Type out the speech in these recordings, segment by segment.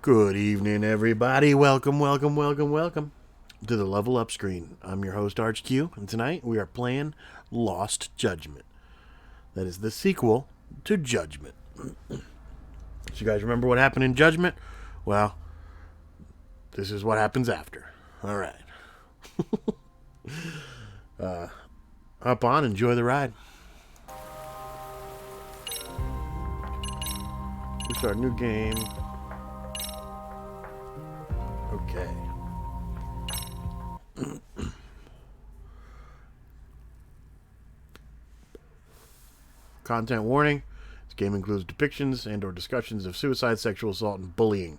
Good evening, everybody. Welcome to the Level Up screen. I'm your host, ArchQ, and tonight we are playing Lost Judgment. That is the sequel to Judgment. So you guys remember what happened in Judgment? Well, this is what happens after. All right. Hop on, enjoy the ride. We start a new game. Okay. Content warning. This game includes depictions and or discussions of suicide, sexual assault, and bullying.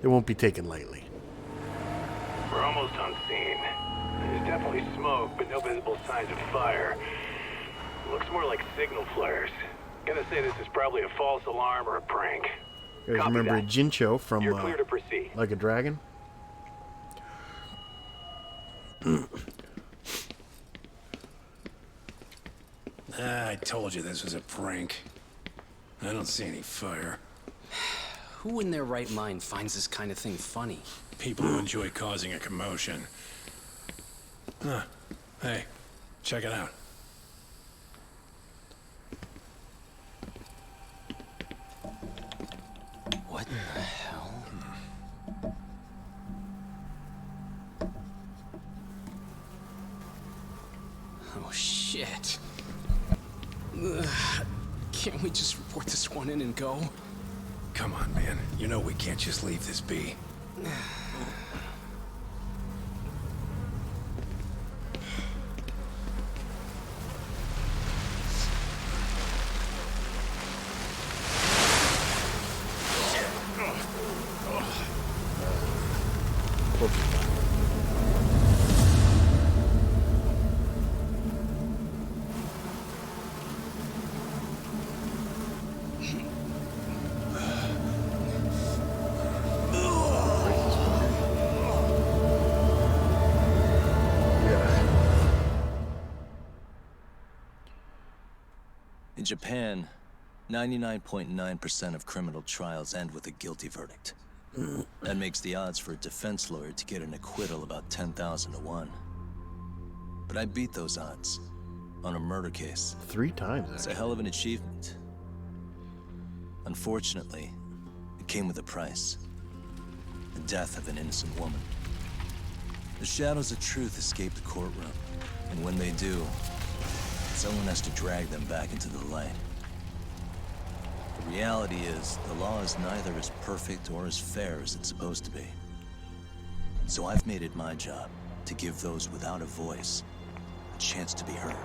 They won't be taken lightly. We're almost on scene. There's definitely smoke, but no visible signs of fire. Looks more like signal flares. Gonna say this is probably a false alarm or a prank. You guys Copy remember that. Jincho from You're clear to proceed. Like a Dragon? I told you this was a prank. I don't see any fire. Who in their right mind finds this kind of thing funny? People who enjoy causing a commotion. Huh. Hey, check it out. What the hell? Oh, shit. Ugh. Can't we just report this one in and go? Come on, man. You know we can't just leave this be. In Japan, 99.9% of criminal trials end with a guilty verdict. That makes the odds for a defense lawyer to get an acquittal about 10,000 to 1. But I beat those odds on a murder case. 3 times, It's actually. a hell of an achievement. Unfortunately, it came with a price. The death of an innocent woman. The shadows of truth escape the courtroom, and when they do, someone has to drag them back into the light. The reality is, the law is neither as perfect or as fair as it's supposed to be. So I've made it my job to give those without a voice a chance to be heard.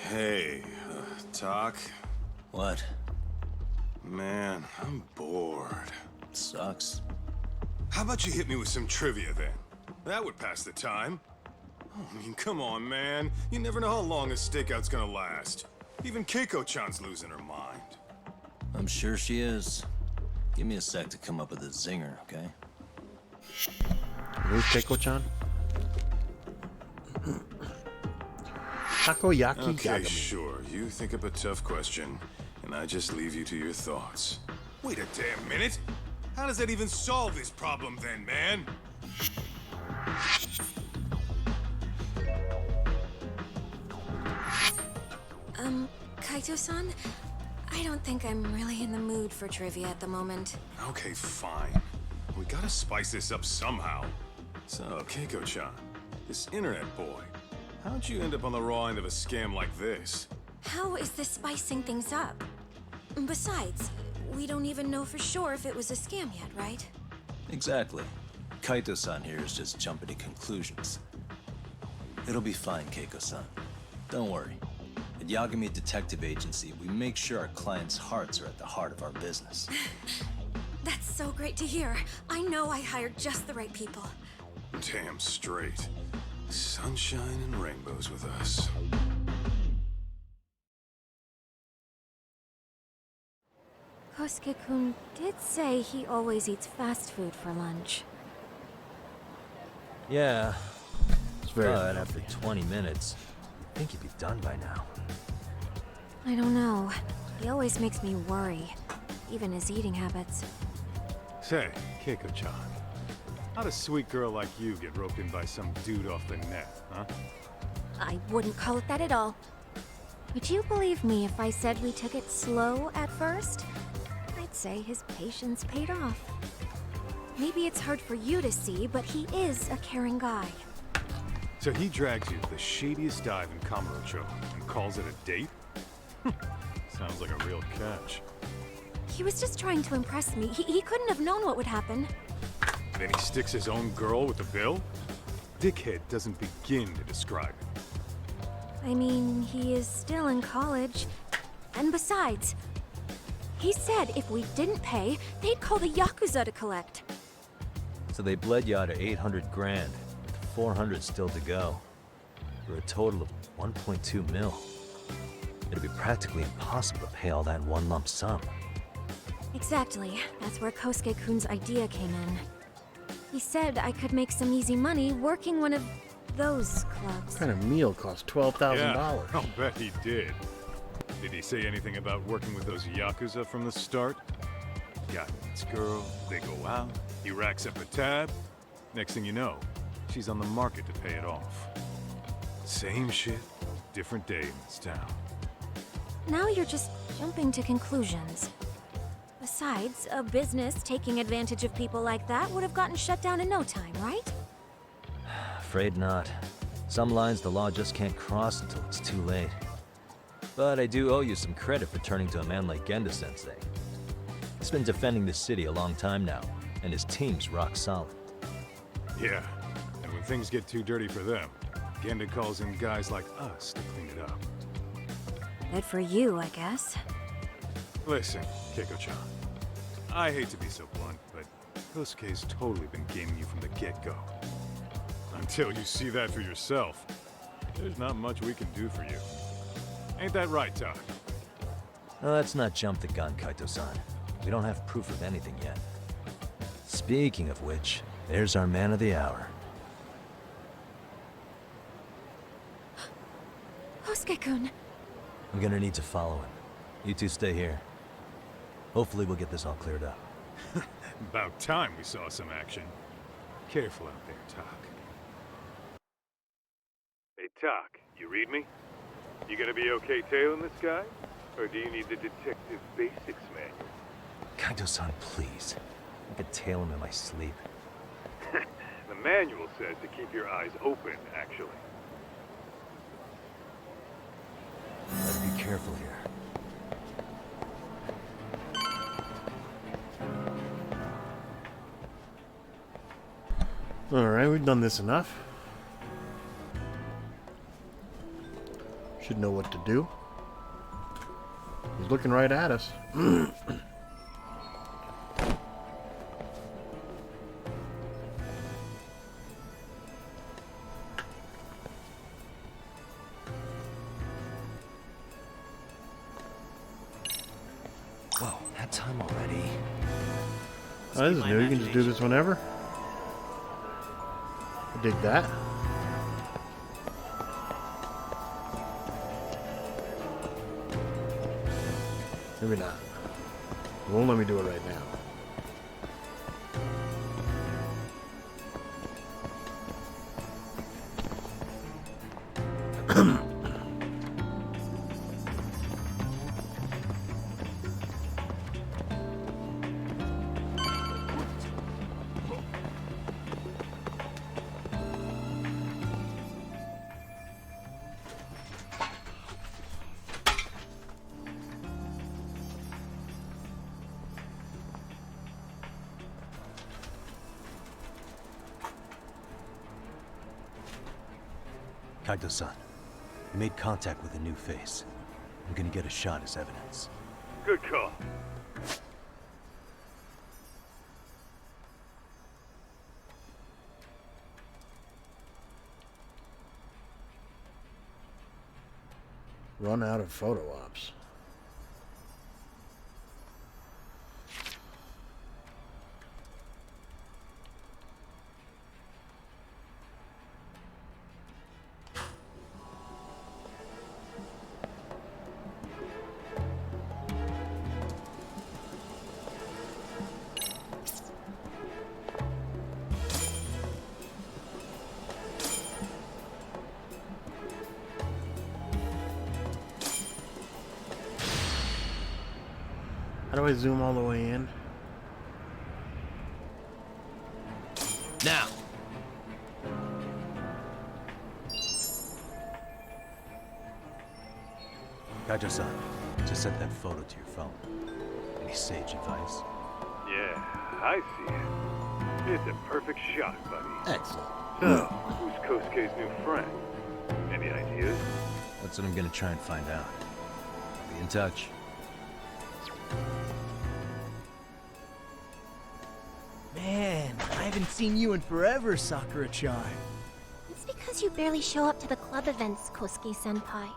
Hey, Doc? What? Man, I'm bored. Sucks. How about you hit me with some trivia then? That would pass the time. I mean, come on, man. You never know how long a stakeout's gonna last. Even Keiko-chan's losing her mind. I'm sure she is. Give me a sec to come up with a zinger, okay? Who's Keiko-chan? Takoyaki Okay, Yagami. sure. You think up a tough question, and I just leave you to your thoughts. Wait a damn minute! How does that even solve this problem then, man? Kaito-san? I don't think I'm really in the mood for trivia at the moment. Okay, fine. We gotta spice this up somehow. So, Keiko-chan, this internet boy, how'd you end up on the raw end of a scam like this? How is this spicing things up? Besides, we don't even know for sure if it was a scam yet, right? Exactly. Kaito-san here is just jumping to conclusions. It'll be fine, Keiko-san. Don't worry. At Yagami Detective Agency, we make sure our clients' hearts are at the heart of our business. That's so great to hear. I know I hired just the right people. Damn straight. Sunshine and rainbows with us. Kosuke-kun did say he always eats fast food for lunch. Yeah, It's very but healthy. after 20 minutes, I think you'd be done by now. I don't know. He always makes me worry. Even his eating habits. Say, Keiko-chan, how'd a sweet girl like you get roped in by some dude off the net, huh? I wouldn't call it that at all. Would you believe me if I said we took it slow at first? I'd say his patience paid off. Maybe it's hard for you to see, but he is a caring guy. So he drags you to the shadiest dive in Kamurocho and calls it a date? Sounds like a real catch. He was just trying to impress me. He couldn't have known what would happen. Then he sticks his own girl with the bill? Dickhead doesn't begin to describe it. I mean, he is still in college. And besides, he said if we didn't pay, they'd call the Yakuza to collect. So they bled you out of 800 grand, with 400 still to go, for a total of 1.2 mil. It'd be practically impossible to pay all that in one lump sum. Exactly. That's where Kosuke-kun's idea came in. He said I could make some easy money working one of those clubs. What kind of meal costs $12,000? Yeah, I'll bet he did. Did he say anything about working with those Yakuza from the start? Guy meets girl, they go out, he racks up a tab. Next thing you know, she's on the market to pay it off. Same shit, different day in this town. Now you're just jumping to conclusions. Besides, a business taking advantage of people like that would have gotten shut down in no time, right? Afraid not. Some lines the law just can't cross until it's too late. But I do owe you some credit for turning to a man like Genda-sensei. He's been defending the city a long time now, and his team's rock solid. Yeah, and when things get too dirty for them, Genda calls in guys like us to clean it up. Good for you, I guess. Listen, Keiko-chan, I hate to be so blunt, but Kosuke's totally been gaming you from the get-go. Until you see that for yourself, there's not much we can do for you. Ain't that right, Tak? Now, let's not jump the gun, Kaito-san. We don't have proof of anything yet. Speaking of which, there's our man of the hour. Kosuke-kun. I'm gonna need to follow him. You two stay here. Hopefully we'll get this all cleared up. About time we saw some action. Careful out there, Tak. Hey, Tak, you read me? You gonna be okay tailing this guy? Or do you need the detective basics manual? Kaito-san, please. I could tail him in my sleep. The manual says to keep your eyes open, actually. Better be careful here. Alright, we've done this enough. Should know what to do. He's looking right at us. Whoa, that time already? Oh, this is new. You can just do this whenever. I dig that. Maybe not. It won't let me do it right now. Kaito-san, we made contact with a new face. I'm gonna get a shot as evidence. Good call. Run out of photo ops. How do I zoom all the way in? Now! Kajo-san, just sent that photo to your phone. Any sage advice? Yeah, I see it. It's a perfect shot, buddy. Excellent. Who's Kosuke's new friend? Any ideas? That's what I'm gonna try and find out. Be in touch. Man, I haven't seen you in forever, Sakura-chan. It's because you barely show up to the club events, Kosuke-senpai.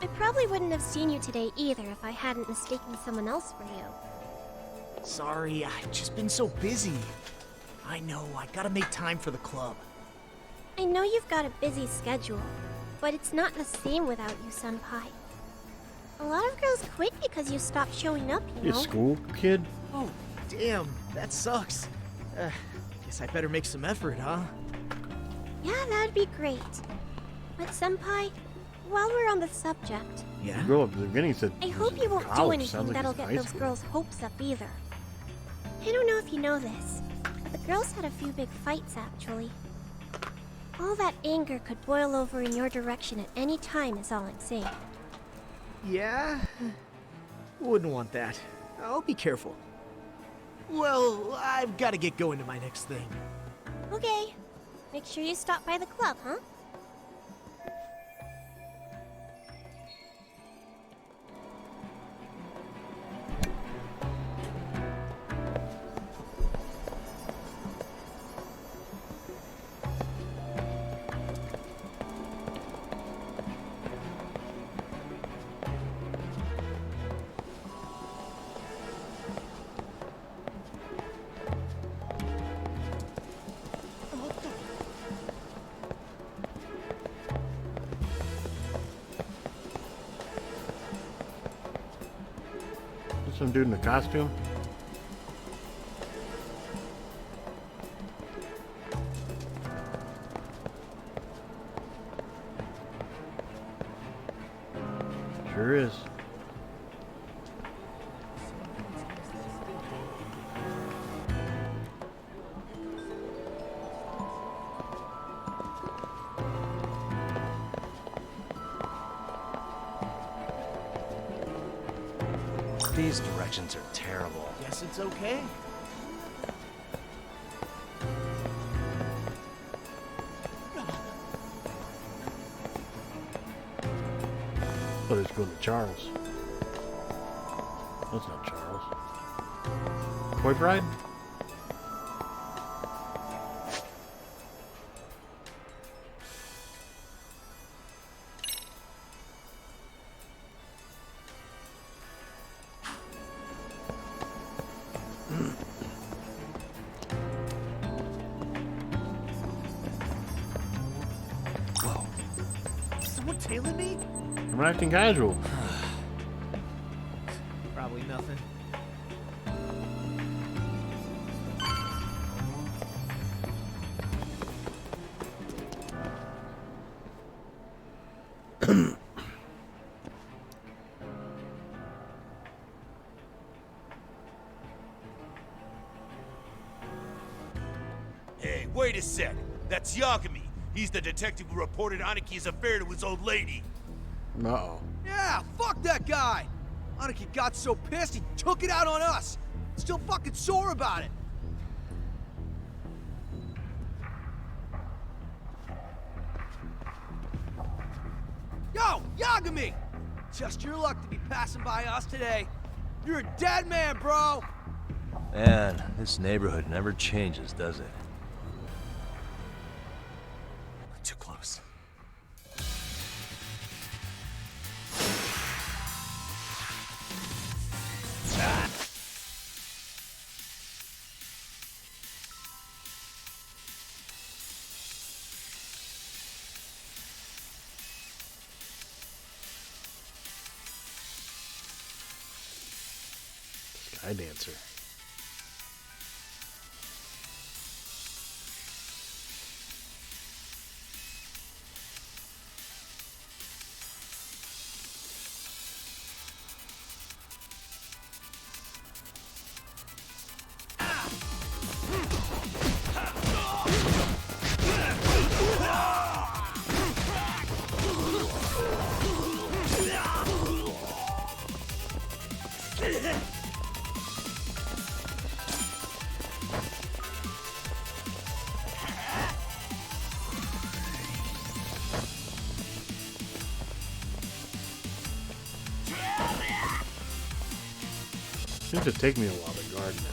I probably wouldn't have seen you today either if I hadn't mistaken someone else for you. Sorry, I've just been so busy. I know, I gotta make time for the club. I know you've got a busy schedule, but it's not the same without you, senpai. A lot of girls quit because you stopped showing up, you You know? school kid? Oh, damn, that sucks. Guess I better make some effort, huh? Yeah, that'd be great. But senpai, while we're on the subject, Yeah? The girl at the beginning said. I hope you won't do college. anything Sounds like that'll it's get high those school. girls' hopes up either. I don't know if you know this, but the girls had a few big fights actually. All that anger could boil over in your direction at any time is all I'm saying. Yeah? Wouldn't want that. I'll be careful. Well, I've gotta get going to my next thing. Okay. Make sure you stop by the club, huh? Some dude in a costume. Sure is. These directions are terrible. Guess it's okay. But it's going to Charles. That's not Charles. Boy Bride? Whoa. Someone tailing me? I'm acting casual. Probably nothing. Hey, wait a sec. That's Yagami. He's the detective who reported Anaki's affair to his old lady. Uh-oh. Yeah, fuck that guy! Aniki got so pissed he took it out on us. Still fucking sore about it. Yo, Yagami! Just your luck to be passing by us today. You're a dead man, bro! Man, this neighborhood never changes, does it? Too close. I'd answer. It's just take me a while to guard now.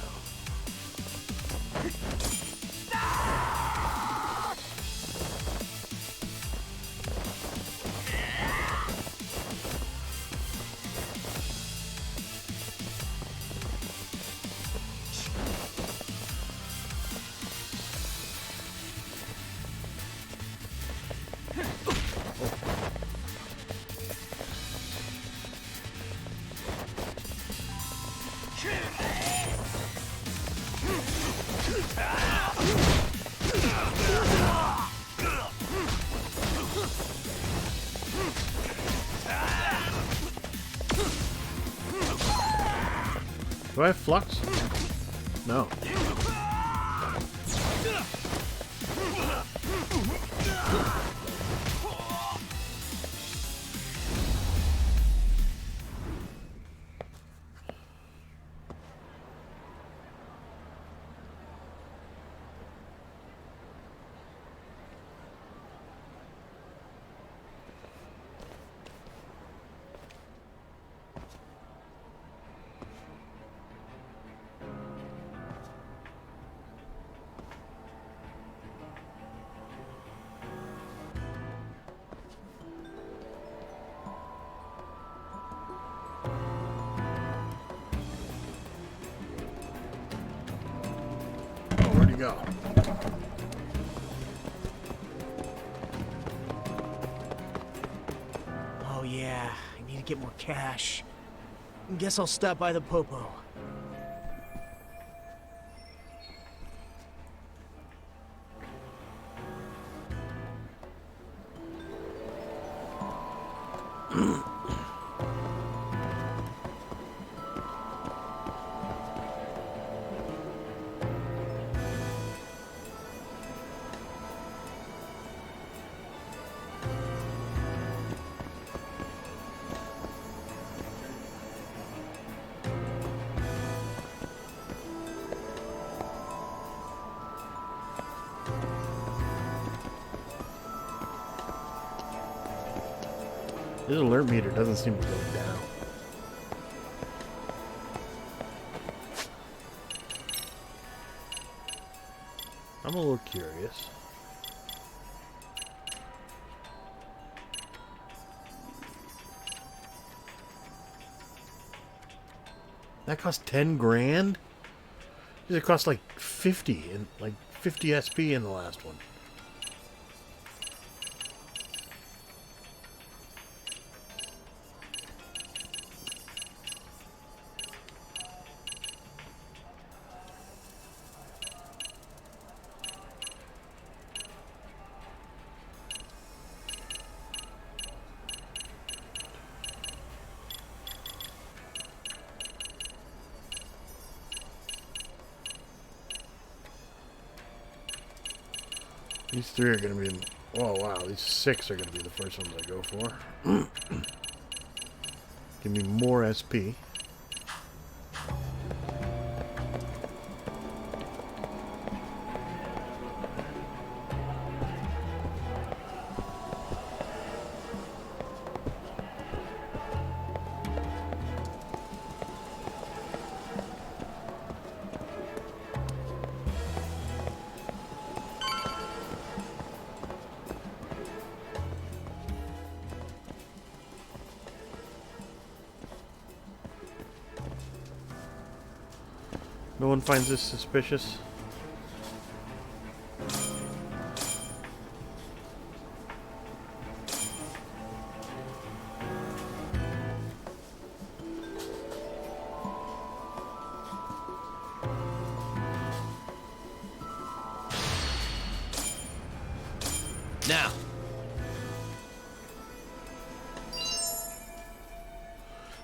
Do I have flux? No. Where'd he go? Oh yeah, I need to get more cash. Guess I'll stop by the Popo. This alert meter doesn't seem to go down. I'm a little curious. That cost 10 grand? It cost like 50 and like 50 SP in the last one. These three are going to be... Oh, wow. These 6 are going to be the first ones I go for. Give me more SP. No one finds this suspicious?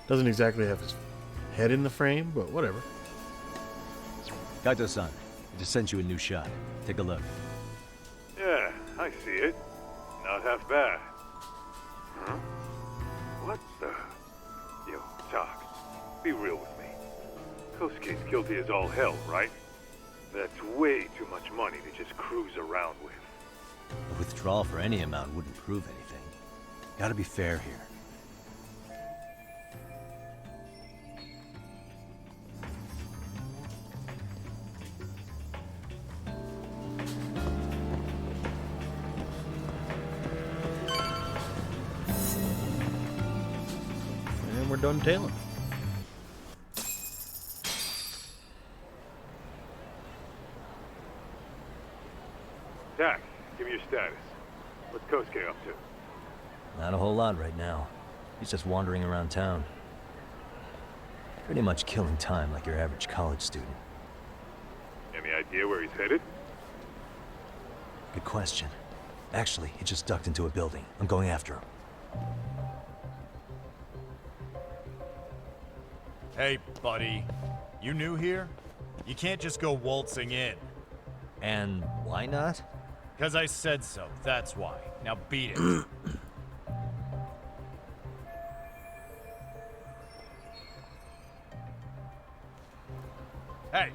Doesn't exactly have his head in the frame, but whatever. Kaito-san, I just sent you a new shot. Take a look. Yeah, I see it. Not half bad. Huh? What the? Yo, Talk. Be real with me. Kosuke's guilty as all hell, right? That's way too much money to just cruise around with. A withdrawal for any amount wouldn't prove anything. Gotta be fair here. And we're done tailing. Tak, give me your status. What's Kosuke up to? Not a whole lot right now. He's just wandering around town. Pretty much killing time like your average college student. Any idea where he's headed? Good question. Actually, he just ducked into a building. I'm going after him. Hey, buddy. You new here? You can't just go waltzing in. And why not? 'Cause I said so, that's why. Now beat it. Hey,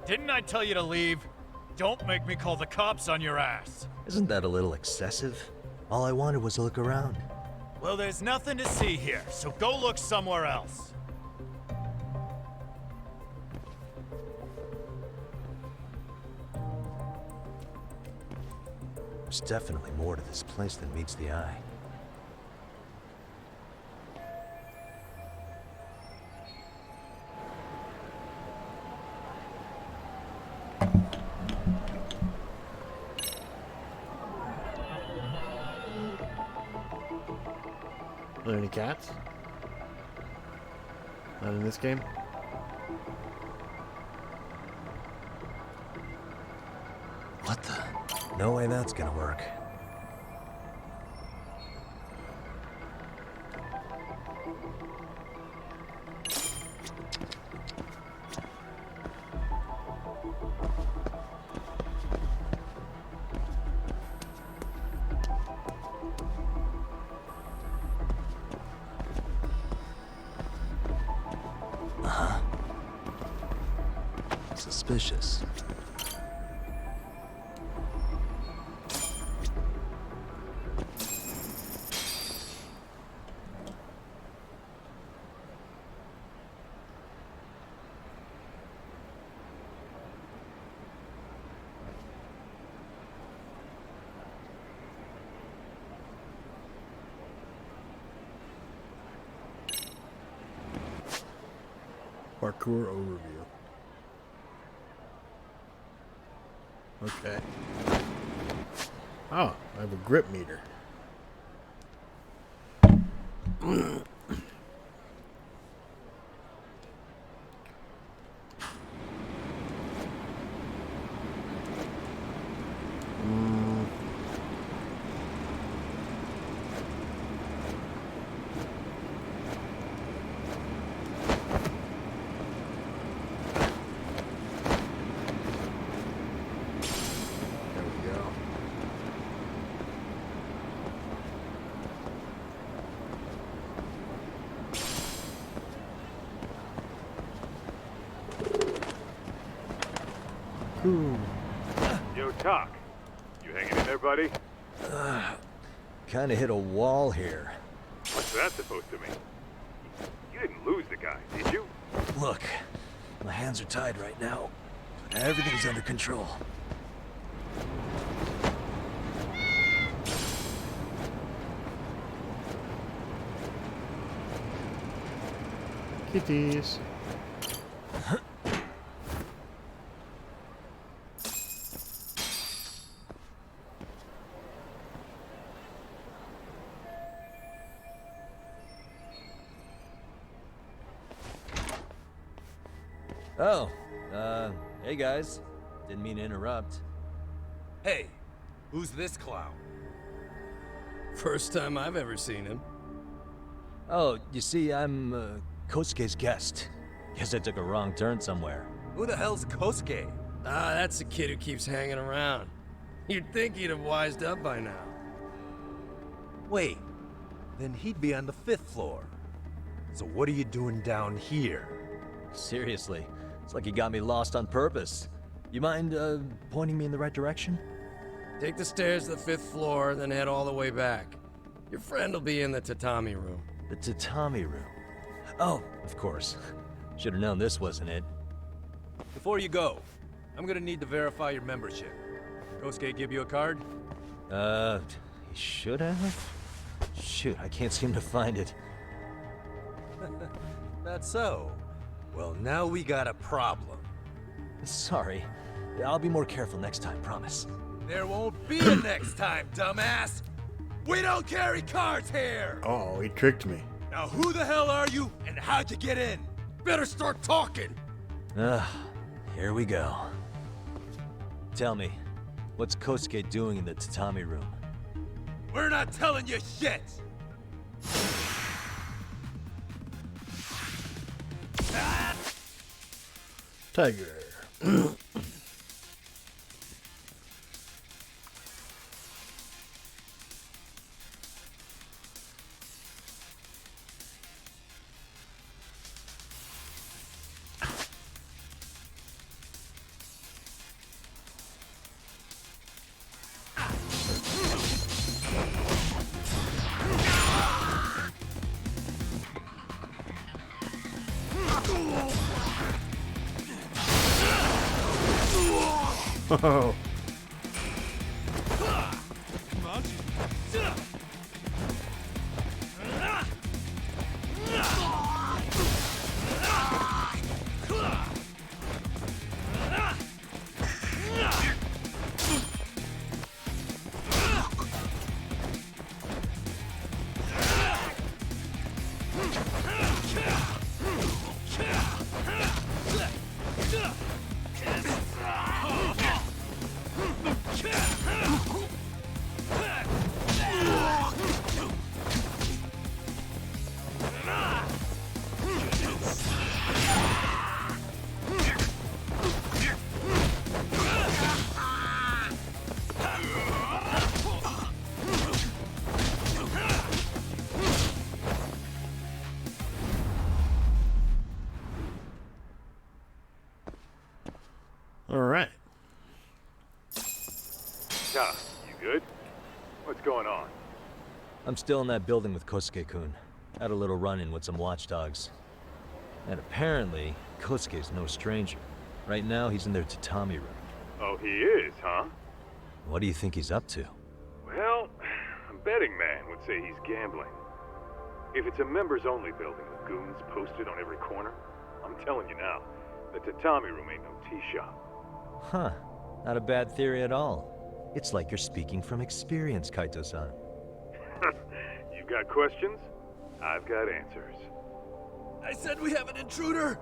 didn't I tell you to leave? Don't make me call the cops on your ass. Isn't that a little excessive? All I wanted was to look around. Well, there's nothing to see here, so go look somewhere else. There's definitely more to this place than meets the eye. Are there any cats? Not in this game? What the? No way that's gonna work. Suspicious. Parkour overview. Okay. Oh, I have a grip meter. Yo, Talk. You hanging in there, buddy? Kinda hit a wall here. What's that supposed to mean? You didn't lose the guy, did you? Look, my hands are tied right now. Everything's under control. Kitties. Oh, hey guys. Didn't mean to interrupt. Hey, who's this clown? First time I've ever seen him. Oh, you see, I'm, Kosuke's guest. Guess I took a wrong turn somewhere. Who the hell's Kosuke? Ah, that's the kid who keeps hanging around. You'd think he'd have wised up by now. Wait, then he'd be on the 5th floor. So what are you doing down here? Seriously, it's like you got me lost on purpose. You mind, pointing me in the right direction? Take the stairs to the 5th floor, then head all the way back. Your friend will be in the tatami room. The tatami room? Oh, of course. Should have known this wasn't it. Before you go, I'm gonna need to verify your membership. Kosuke give you a card? He should have? Shoot, I can't seem to find it. That's so. Well, now we got a problem. Sorry. I'll be more careful next time, promise. There won't be a next time, dumbass! We don't carry cards here! Oh, he tricked me. Now who the hell are you, and how'd you get in? Better start talking! Here we go. Tell me, what's Kosuke doing in the tatami room? We're not telling you shit! Tiger. Oh. All right. Doc, you good? What's going on? I'm still in that building with Kosuke-kun. Had a little run-in with some watchdogs. And apparently, Kosuke's no stranger. Right now, he's in their tatami room. Oh, he is, huh? What do you think he's up to? Well, a betting man would say he's gambling. If it's a members-only building with goons posted on every corner, I'm telling you now, the tatami room ain't no tea shop. Huh. Not a bad theory at all. It's like you're speaking from experience, Kaito-san. You got questions? I've got answers. I said we have an intruder!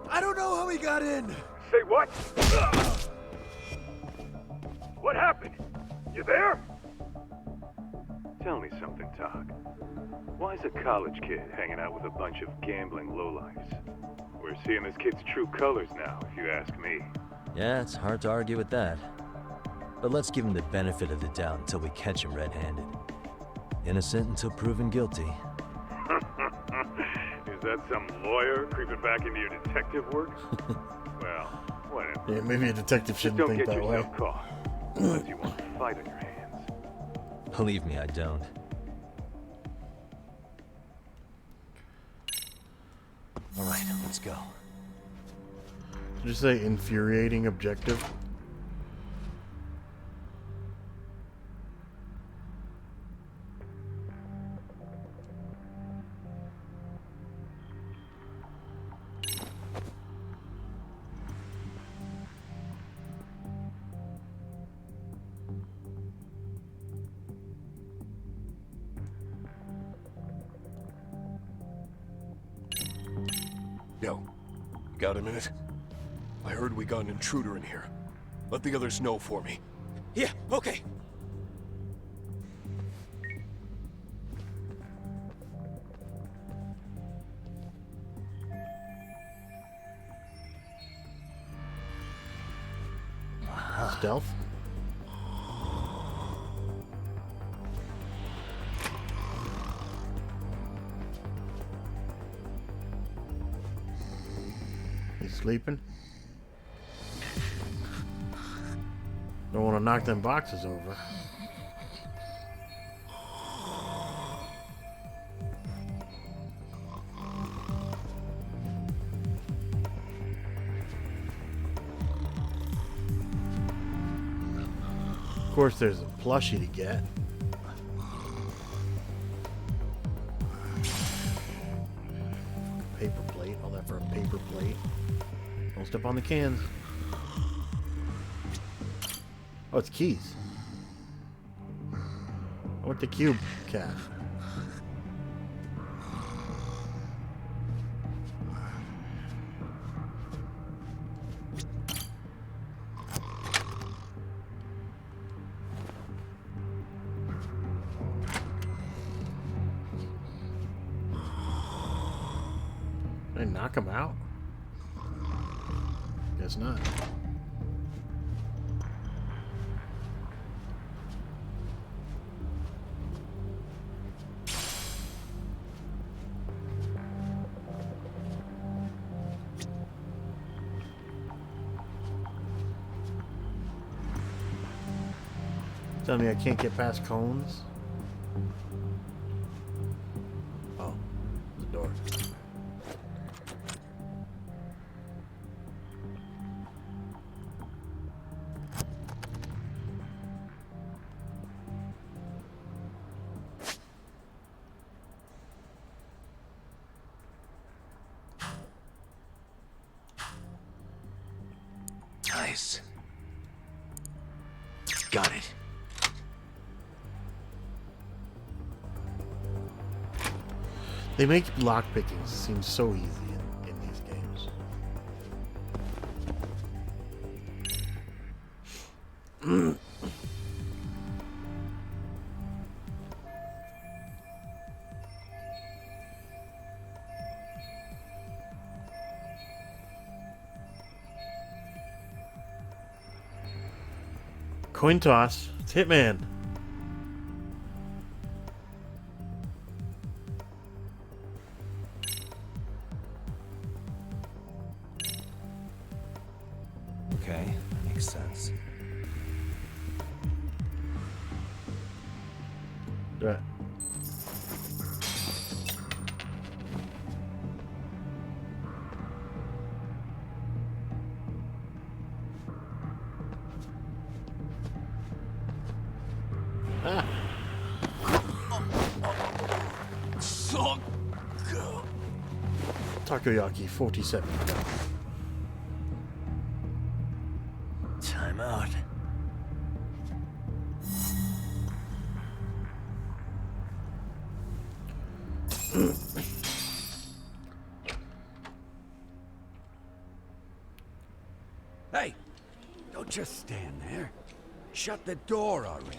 I don't know how he got in! Say what? What happened? You there? Tell me something, Tog. Why is a college kid hanging out with a bunch of gambling lowlifes? We're seeing this kid's true colors now, if you ask me. Yeah, it's hard to argue with that. But let's give him the benefit of the doubt until we catch him red-handed. Innocent until proven guilty. Is that some lawyer creeping back into your detective work? Well, whatever. Yeah, maybe a detective shouldn't Just think that way. don't get yourself caught, unless you want a fight on your hands. Believe me, I don't. All right, let's go. Did you say infuriating objective? Yo, got a minute? I heard we got an intruder in here. Let the others know for me. Yeah, okay. Stealth. He's sleeping. Don't want to knock them boxes over. Of course, there's a plushie to get. Paper plate, all that for a paper plate. Don't step on the cans. Oh, it's keys. I want the cube cat. Did I knock him out? Guess not. Tell me I can't get past cones? Oh, the door. Nice. Got it. They make lockpicking seem so easy in these games. Coin toss. It's Hitman. Okay, makes sense. Right. Ah. So good. Takoyaki 47. Time out. Hey, don't just stand there. Shut the door already.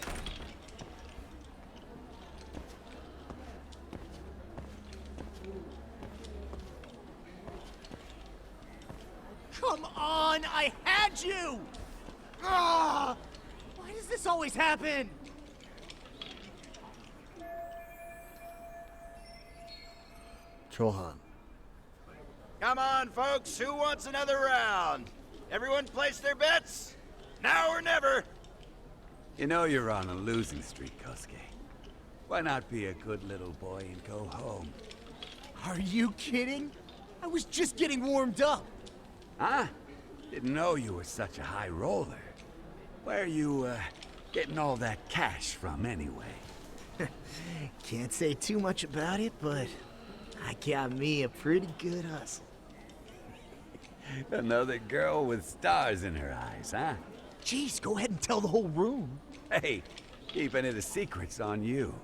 Come on, I had you! Ah! Why does this always happen? Chohan. Come on, folks. Who wants another round? Everyone place their bets? Now or never. You know you're on a losing streak, Kosuke. Why not be a good little boy and go home? Are you kidding? I was just getting warmed up. Huh? Didn't know you were such a high roller. Where are you, getting all that cash from anyway? Can't say too much about it, but I got me a pretty good hustle. Another girl with stars in her eyes, huh? Jeez, go ahead and tell the whole room. Hey, keeping it a secret's on you.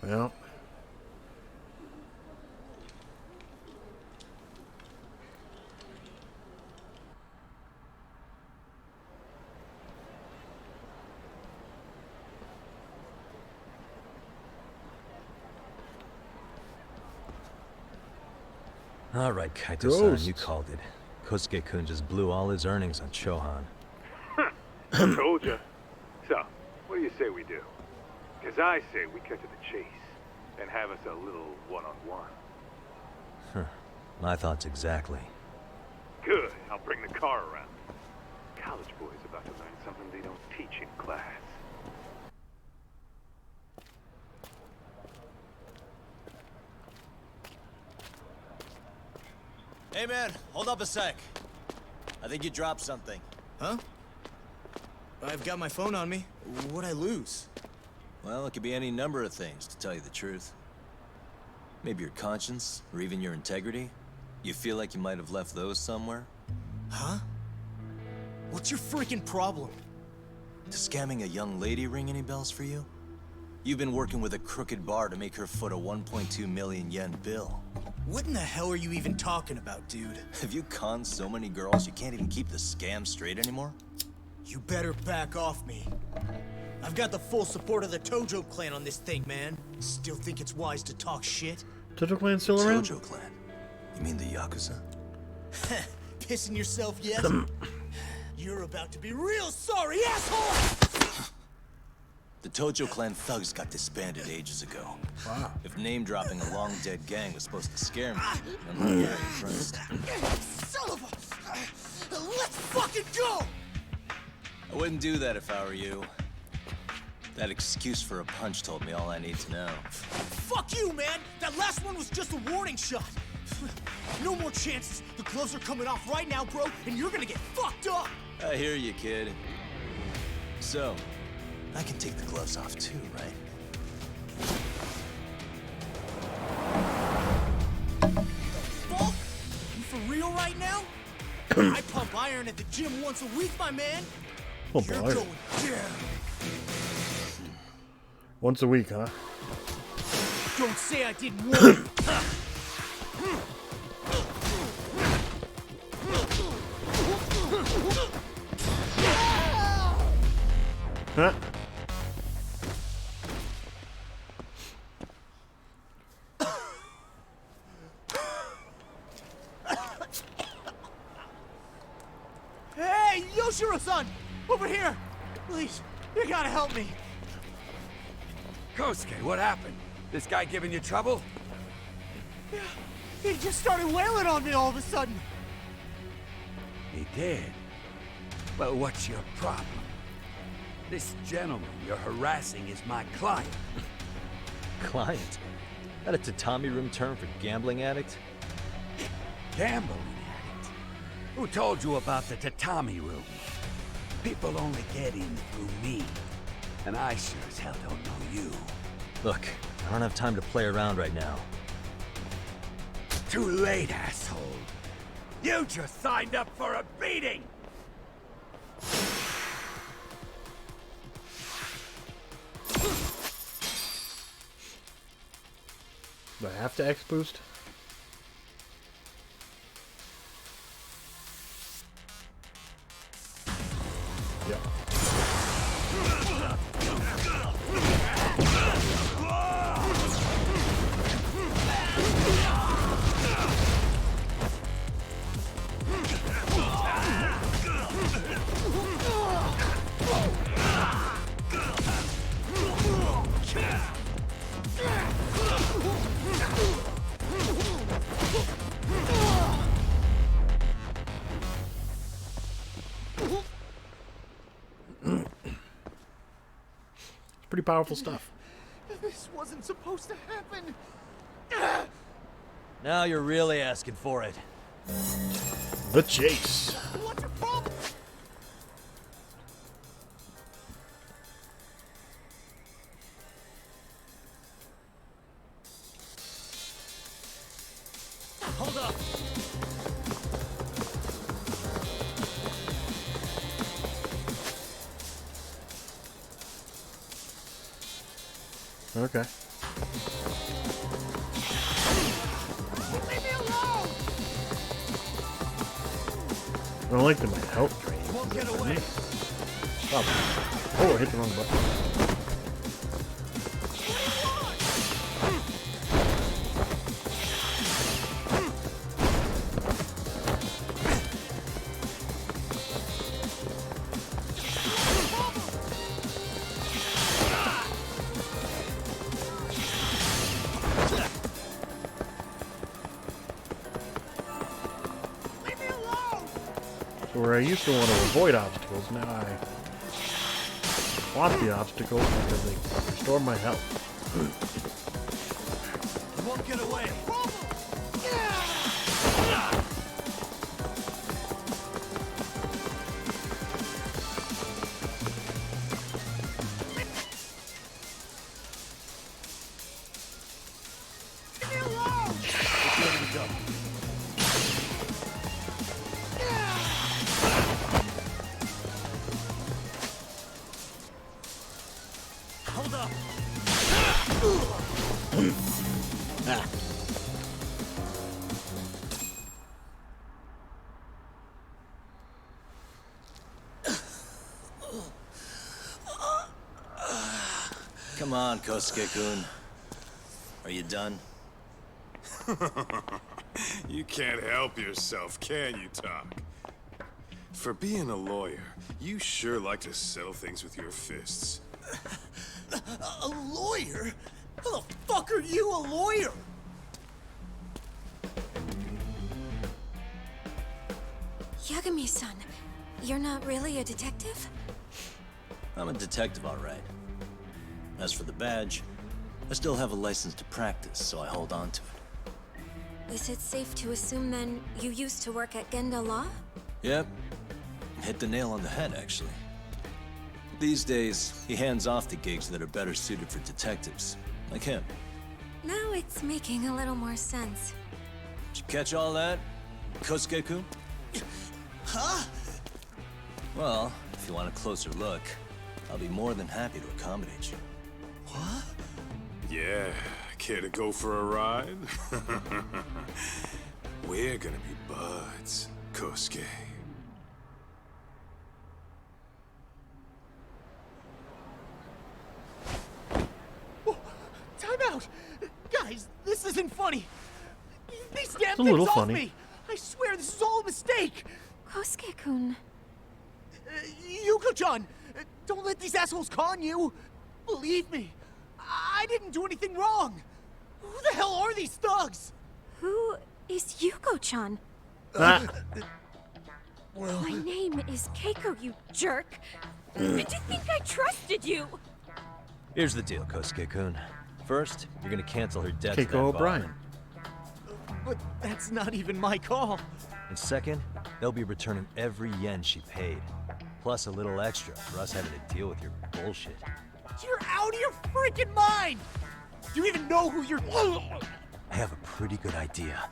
Well. All right, Kaito-san, Ghosts. you called it. Kosuke-kun just blew all his earnings on Chohan. Told ya. So, what do you say we do? Because I say we cut to the chase and have us a little one-on-one. My thoughts exactly. Good. I'll bring the car around. College boys about to learn something they don't teach in class. Hey man, hold up a sec. I think you dropped something. Huh? I've got my phone on me. What'd I lose? Well, it could be any number of things, to tell you the truth. Maybe your conscience, or even your integrity. You feel like you might have left those somewhere? Huh? What's your freaking problem? Does scamming a young lady ring any bells for you? You've been working with a crooked bar to make her foot a 1.2 million yen bill. What in the hell are you even talking about, dude? Have you conned so many girls you can't even keep the scam straight anymore? You better back off me. I've got the full support of the Tojo clan on this thing, man. Still think it's wise to talk shit? Tojo clan still around? Tojo clan? You mean the Yakuza? Pissing yourself yet? You're about to be real sorry, asshole! The Tojo clan thugs got disbanded ages ago. Wow. If name-dropping a long-dead gang was supposed to scare me, I'm not very impressed. Son of a... Let's fucking go! I wouldn't do that if I were you. That excuse for a punch told me all I need to know. Fuck you, man! That last one was just a warning shot! No more chances! The gloves are coming off right now, bro, and you're gonna get fucked up! I hear you, kid. So, I can take the gloves off too, right? Fuck? You for real right now? I pump iron at the gym once a week, my man! Oh, You're boy. going down! Once a week, huh? Don't say I didn't warn you! Huh? Hey, Yoshiro-san! Over here! Please, you gotta help me! Kosuke, what happened? This guy giving you trouble? Yeah, he just started wailing on me all of a sudden! He did? Well, what's your problem? This gentleman you're harassing is my client. Client? That a tatami room term for gambling addict? Gambling addict? Who told you about the tatami room? People only get in through me. And I sure as hell don't know you. Look, I don't have time to play around right now. Too late, asshole. You just signed up for a beating! Do I have to X boost? Yep. Pretty powerful stuff. This wasn't supposed to happen! Now you're really asking for it. The chase. What's your problem? Hold up! Okay. Leave me alone! I don't like the my health drain. Won't get away. Oh, I hit the wrong button. Where I used to want to avoid obstacles, now I want the obstacles because they restore my health. You won't get away. Hold up. Come on, Kosuke-kun. Are you done? You can't help yourself, can you, Tak? For being a lawyer, you sure like to settle things with your fists. A lawyer? How the fuck are you a lawyer? Yagami-san, you're not really a detective? I'm a detective, all right. As for the badge, I still have a license to practice, so I hold on to it. Is it safe to assume then you used to work at Genda Law? Yep. Hit the nail on the head, actually. These days, he hands off to gigs that are better suited for detectives, like him. Now it's making a little more sense. Did you catch all that, Kosuke-kun? Huh? Well, if you want a closer look, I'll be more than happy to accommodate you. What? Yeah, care to go for a ride? We're gonna be buds, Kosuke. Time out! Guys, this isn't funny. These damn It's a things little off funny. me! I swear this is all a mistake! Kosuke-kun. Yuko-chan! Don't let these assholes con you! Believe me, I didn't do anything wrong! Who the hell are these thugs? Who is Yuko-chan? Ah. My name is Keiko, you jerk. Did you think I trusted you? Here's the deal, Kosuke-kun. First, you're gonna cancel her debt to Keiko that bar. O'Brien. But that's not even my call. And second, they'll be returning every yen she paid. Plus a little extra for us having to deal with your bullshit. You're out of your freaking mind! Do you even know who you're... I have a pretty good idea.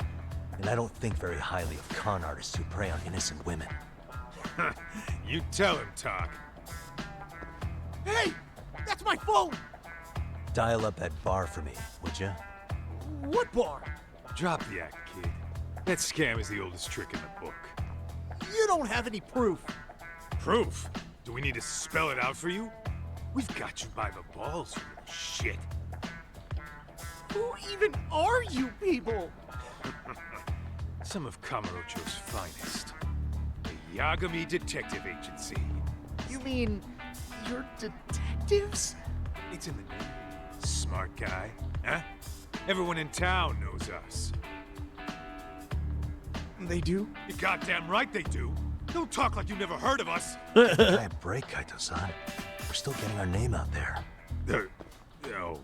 And I don't think very highly of con artists who prey on innocent women. You tell him, Tak. Hey! That's my phone! Dial up that bar for me, would ya? What bar? Drop the act, kid. That scam is the oldest trick in the book. You don't have any proof. Proof? Do we need to spell it out for you? We've got you by the balls, you little shit. Who even are you people? Some of Kamurocho's finest. The Yagami Detective Agency. You mean you're detectives? It's in the name. Smart guy, huh? Everyone in town knows us. They do? You're goddamn right they do. Don't talk like you never heard of us. Give the guy a break, Kaito-san. We're still getting our name out there. No.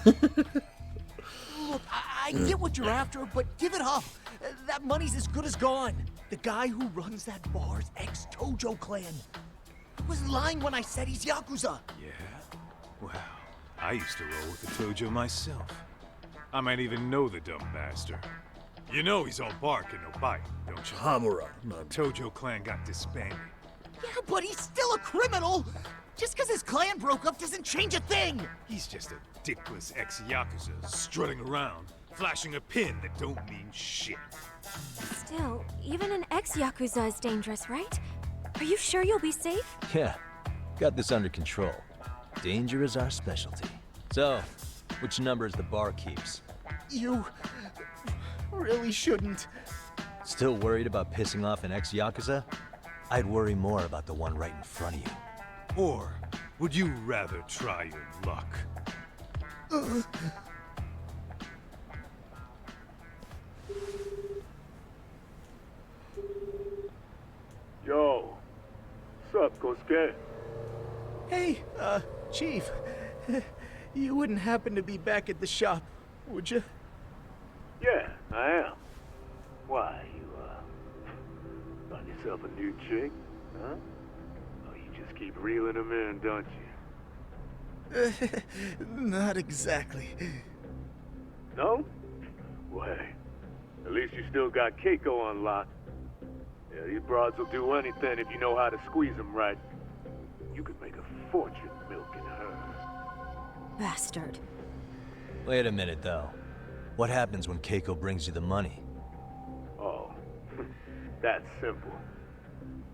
Look, I get what you're after, but give it up. That money's as good as gone. The guy who runs that bar's ex-Tojo clan. I was lying when I said he's Yakuza. Yeah? Well, I used to roll with the Tojo myself. I might even know the dumb bastard. You know he's all bark and no bite, don't you? Hamura. Tojo clan got disbanded. Yeah, but he's still a criminal. Just because his clan broke up doesn't change a thing. He's just a dickless ex-Yakuza strutting around, flashing a pin that don't mean shit. Still, even an ex-Yakuza is dangerous, right? Are you sure you'll be safe? Yeah, got this under control. Danger is our specialty. So, which number is the bar keeps? You really shouldn't. Still worried about pissing off an ex-Yakuza? I'd worry more about the one right in front of you. Or would you rather try your luck? Kosuke? Hey, Chief. You wouldn't happen to be back at the shop, would you? Yeah, I am. Why, you, find yourself a new chick, huh? Oh, you just keep reeling them in, don't you? Not exactly. No? Well, hey, at least you still got Keiko on lock. Yeah, these broads will do anything if you know how to squeeze them right. You could make a fortune milking her. Bastard. Wait a minute, though. What happens when Keiko brings you the money? Oh, that's simple.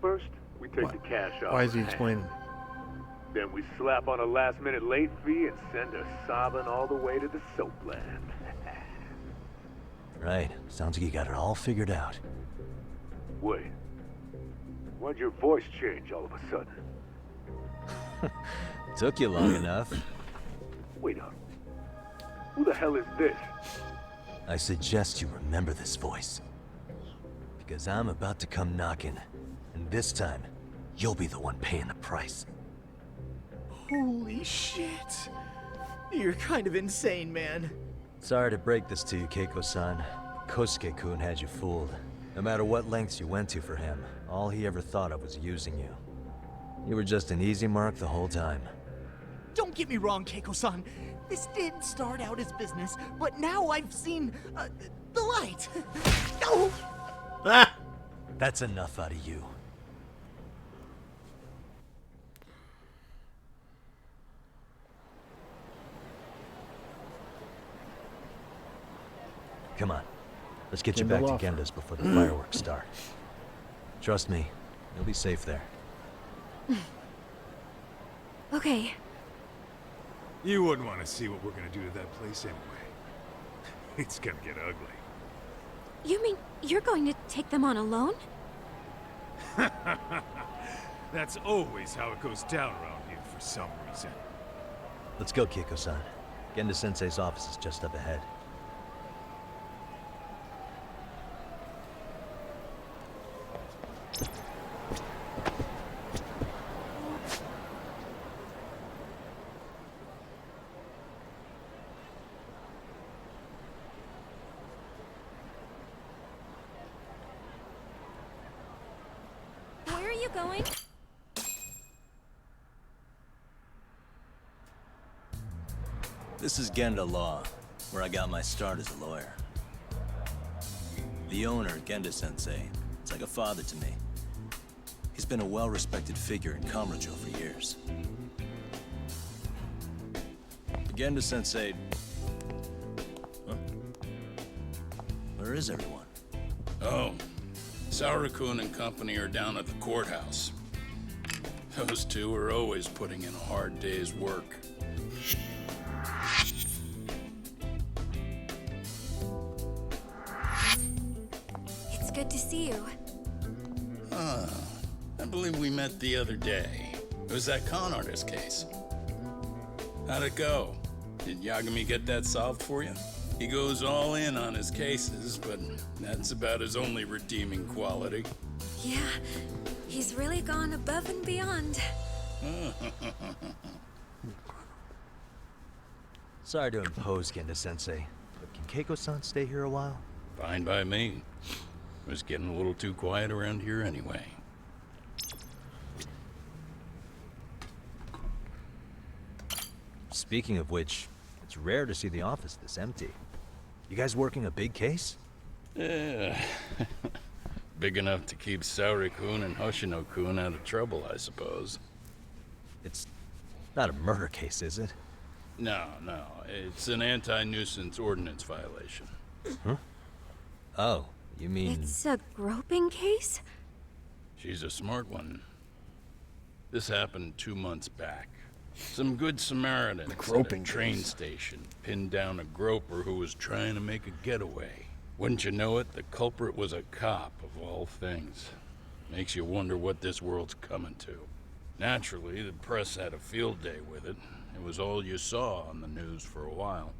First, we take the cash off. Why is he her hand. explaining? Then we slap on a last-minute late fee and send her sobbing all the way to the soapland. Right. Sounds like you got it all figured out. Wait. Why'd your voice change all of a sudden? Took you long enough. Wait up. Who the hell is this? I suggest you remember this voice. Because I'm about to come knocking. And this time, you'll be the one paying the price. Holy shit. You're kind of insane, man. Sorry to break this to you, Keiko-san. Kosuke-kun had you fooled. No matter what lengths you went to for him, all he ever thought of was using you. You were just an easy mark the whole time. Don't get me wrong, Keiko-san. This did start out as business, but now I've seen the light. Oh! Ah! That's enough out of you. Come on. Let's get you back to Genda's before the fireworks start. Trust me, you'll be safe there. Okay. You wouldn't want to see what we're gonna do to that place anyway. It's gonna get ugly. You mean you're going to take them on alone? That's always how it goes down around here for some reason. Let's go, Keiko-san. Genda-sensei's office is just up ahead. Where are you going? This is Genda Law, where I got my start as a lawyer. The owner, Genda-sensei, is like a father to me. He's been a well-respected figure in Kamurocho for years. Genda-sensei... Huh? Where is everyone? Oh, Saura-kun and company are down at the courthouse. Those two are always putting in a hard day's work. It's good to see you. I believe we met the other day. It was that con artist case. How'd it go? Did Yagami get that solved for you? He goes all in on his cases, but that's about his only redeeming quality. Yeah, he's really gone above and beyond. Sorry to impose, Genda-sensei, but can Keiko-san stay here a while? Fine by me. It was getting a little too quiet around here anyway. Speaking of which, it's rare to see the office this empty. You guys working a big case? Yeah. Big enough to keep Saori-kun and Hoshino-kun out of trouble, I suppose. It's not a murder case, is it? No. It's an anti-nuisance ordinance violation. Huh? Oh, you mean... It's a groping case? She's a smart one. This happened 2 months back. Some good Samaritans at a train station pinned down a groper who was trying to make a getaway. Wouldn't you know it, the culprit was a cop, of all things. Makes you wonder what this world's coming to. Naturally, the press had a field day with it. It was all you saw on the news for a while.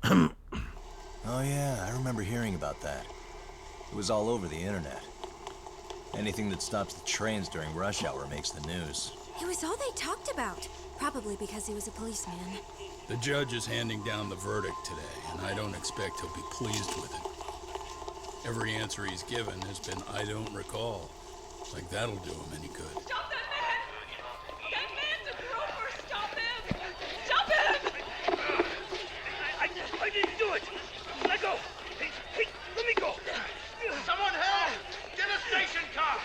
Oh yeah, I remember hearing about that. It was all over the internet. Anything that stops the trains during rush hour makes the news. It was all they talked about. Probably because he was a policeman. The judge is handing down the verdict today, and I don't expect he'll be pleased with it. Every answer he's given has been, I don't recall. Like that'll do him any good. Stop that man! That man's a groper! Stop him! Stop him! I didn't do it! Let go! Hey, let me go! Someone help! Get a station car!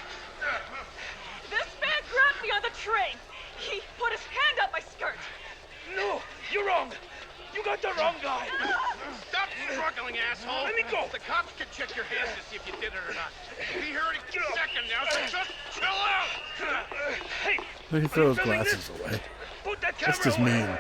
This man grabbed me on the train! He put his hand up my skirt! No! You're wrong! You got the wrong guy! Stop struggling, asshole! Let me go! The cops can check your hands to see if you did it or not. Be here in a second now, so just chill out! Hey! He throws glasses away. Put that That's camera just away. mean.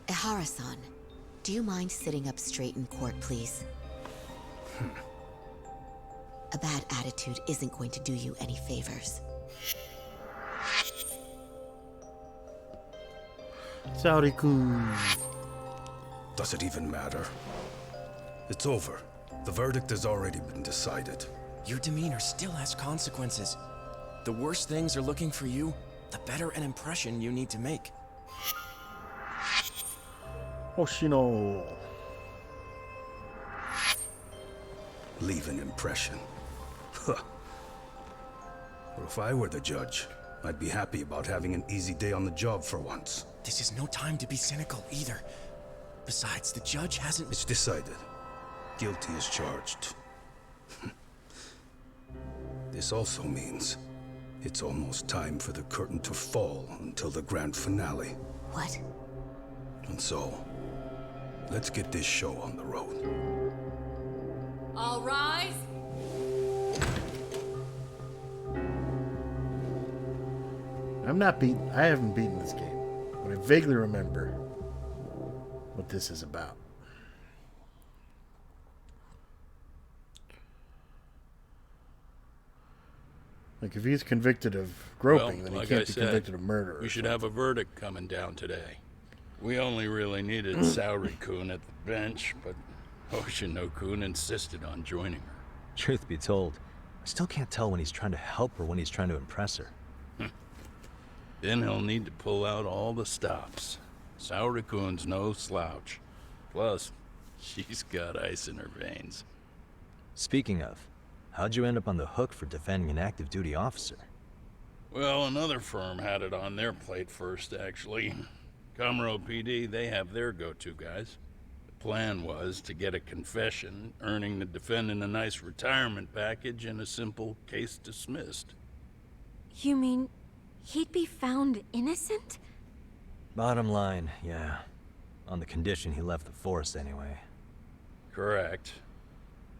Ehara-san, do you mind sitting up straight in court, please? A bad attitude isn't going to do you any favors. Saori-kun. Does it even matter? It's over. The verdict has already been decided. Your demeanor still has consequences. The worse things are looking for you, the better an impression you need to make. Hoshino. Leave an impression. Huh. Well, if I were the judge, I'd be happy about having an easy day on the job for once. This is no time to be cynical either. Besides, the judge hasn't... It's decided. Guilty is charged. This also means it's almost time for the curtain to fall until the grand finale. What? And so, let's get this show on the road. All rise! I haven't beaten this game, but I vaguely remember what this is about. Like, if he's convicted of groping, then he like can't I be said, convicted of murder. We should have a verdict coming down today. We only really needed Saori-kun at the bench, but Hoshino-kun insisted on joining her. Truth be told, I still can't tell when he's trying to help or when he's trying to impress her. Then he'll need to pull out all the stops. Saori-kun's no slouch. Plus, she's got ice in her veins. Speaking of, how'd you end up on the hook for defending an active duty officer? Well, another firm had it on their plate first, actually. Kamuro PD, they have their go-to guys. The plan was to get a confession, earning the defendant a nice retirement package and a simple case dismissed. You mean he'd be found innocent? Bottom line, yeah. On the condition he left the force anyway. Correct.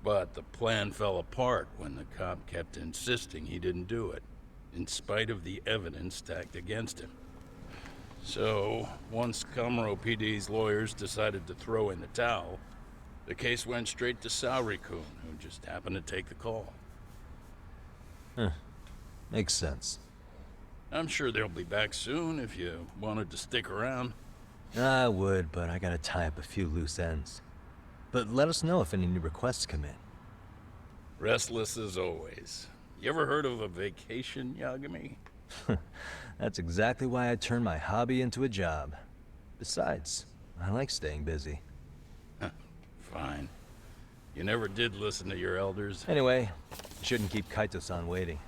But the plan fell apart when the cop kept insisting he didn't do it, in spite of the evidence stacked against him. So, once Kamuro PD's lawyers decided to throw in the towel, the case went straight to Saori-kun, who just happened to take the call. Huh. Makes sense. I'm sure they'll be back soon if you wanted to stick around. I would, but I gotta tie up a few loose ends. But let us know if any new requests come in. Restless as always. You ever heard of a vacation, Yagami? That's exactly why I turned my hobby into a job. Besides, I like staying busy. Fine. You never did listen to your elders. Anyway, shouldn't keep Kaito-san waiting.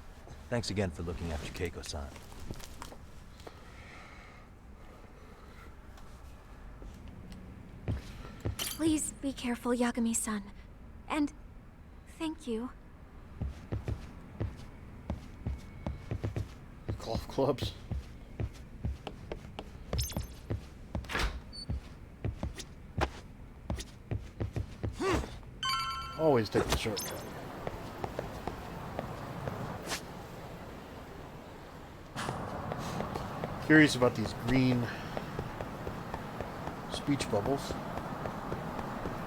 Thanks again for looking after Keiko-san. Please be careful, Yagami-san. And thank you. Golf clubs. Always take the shortcut. Curious about these green speech bubbles.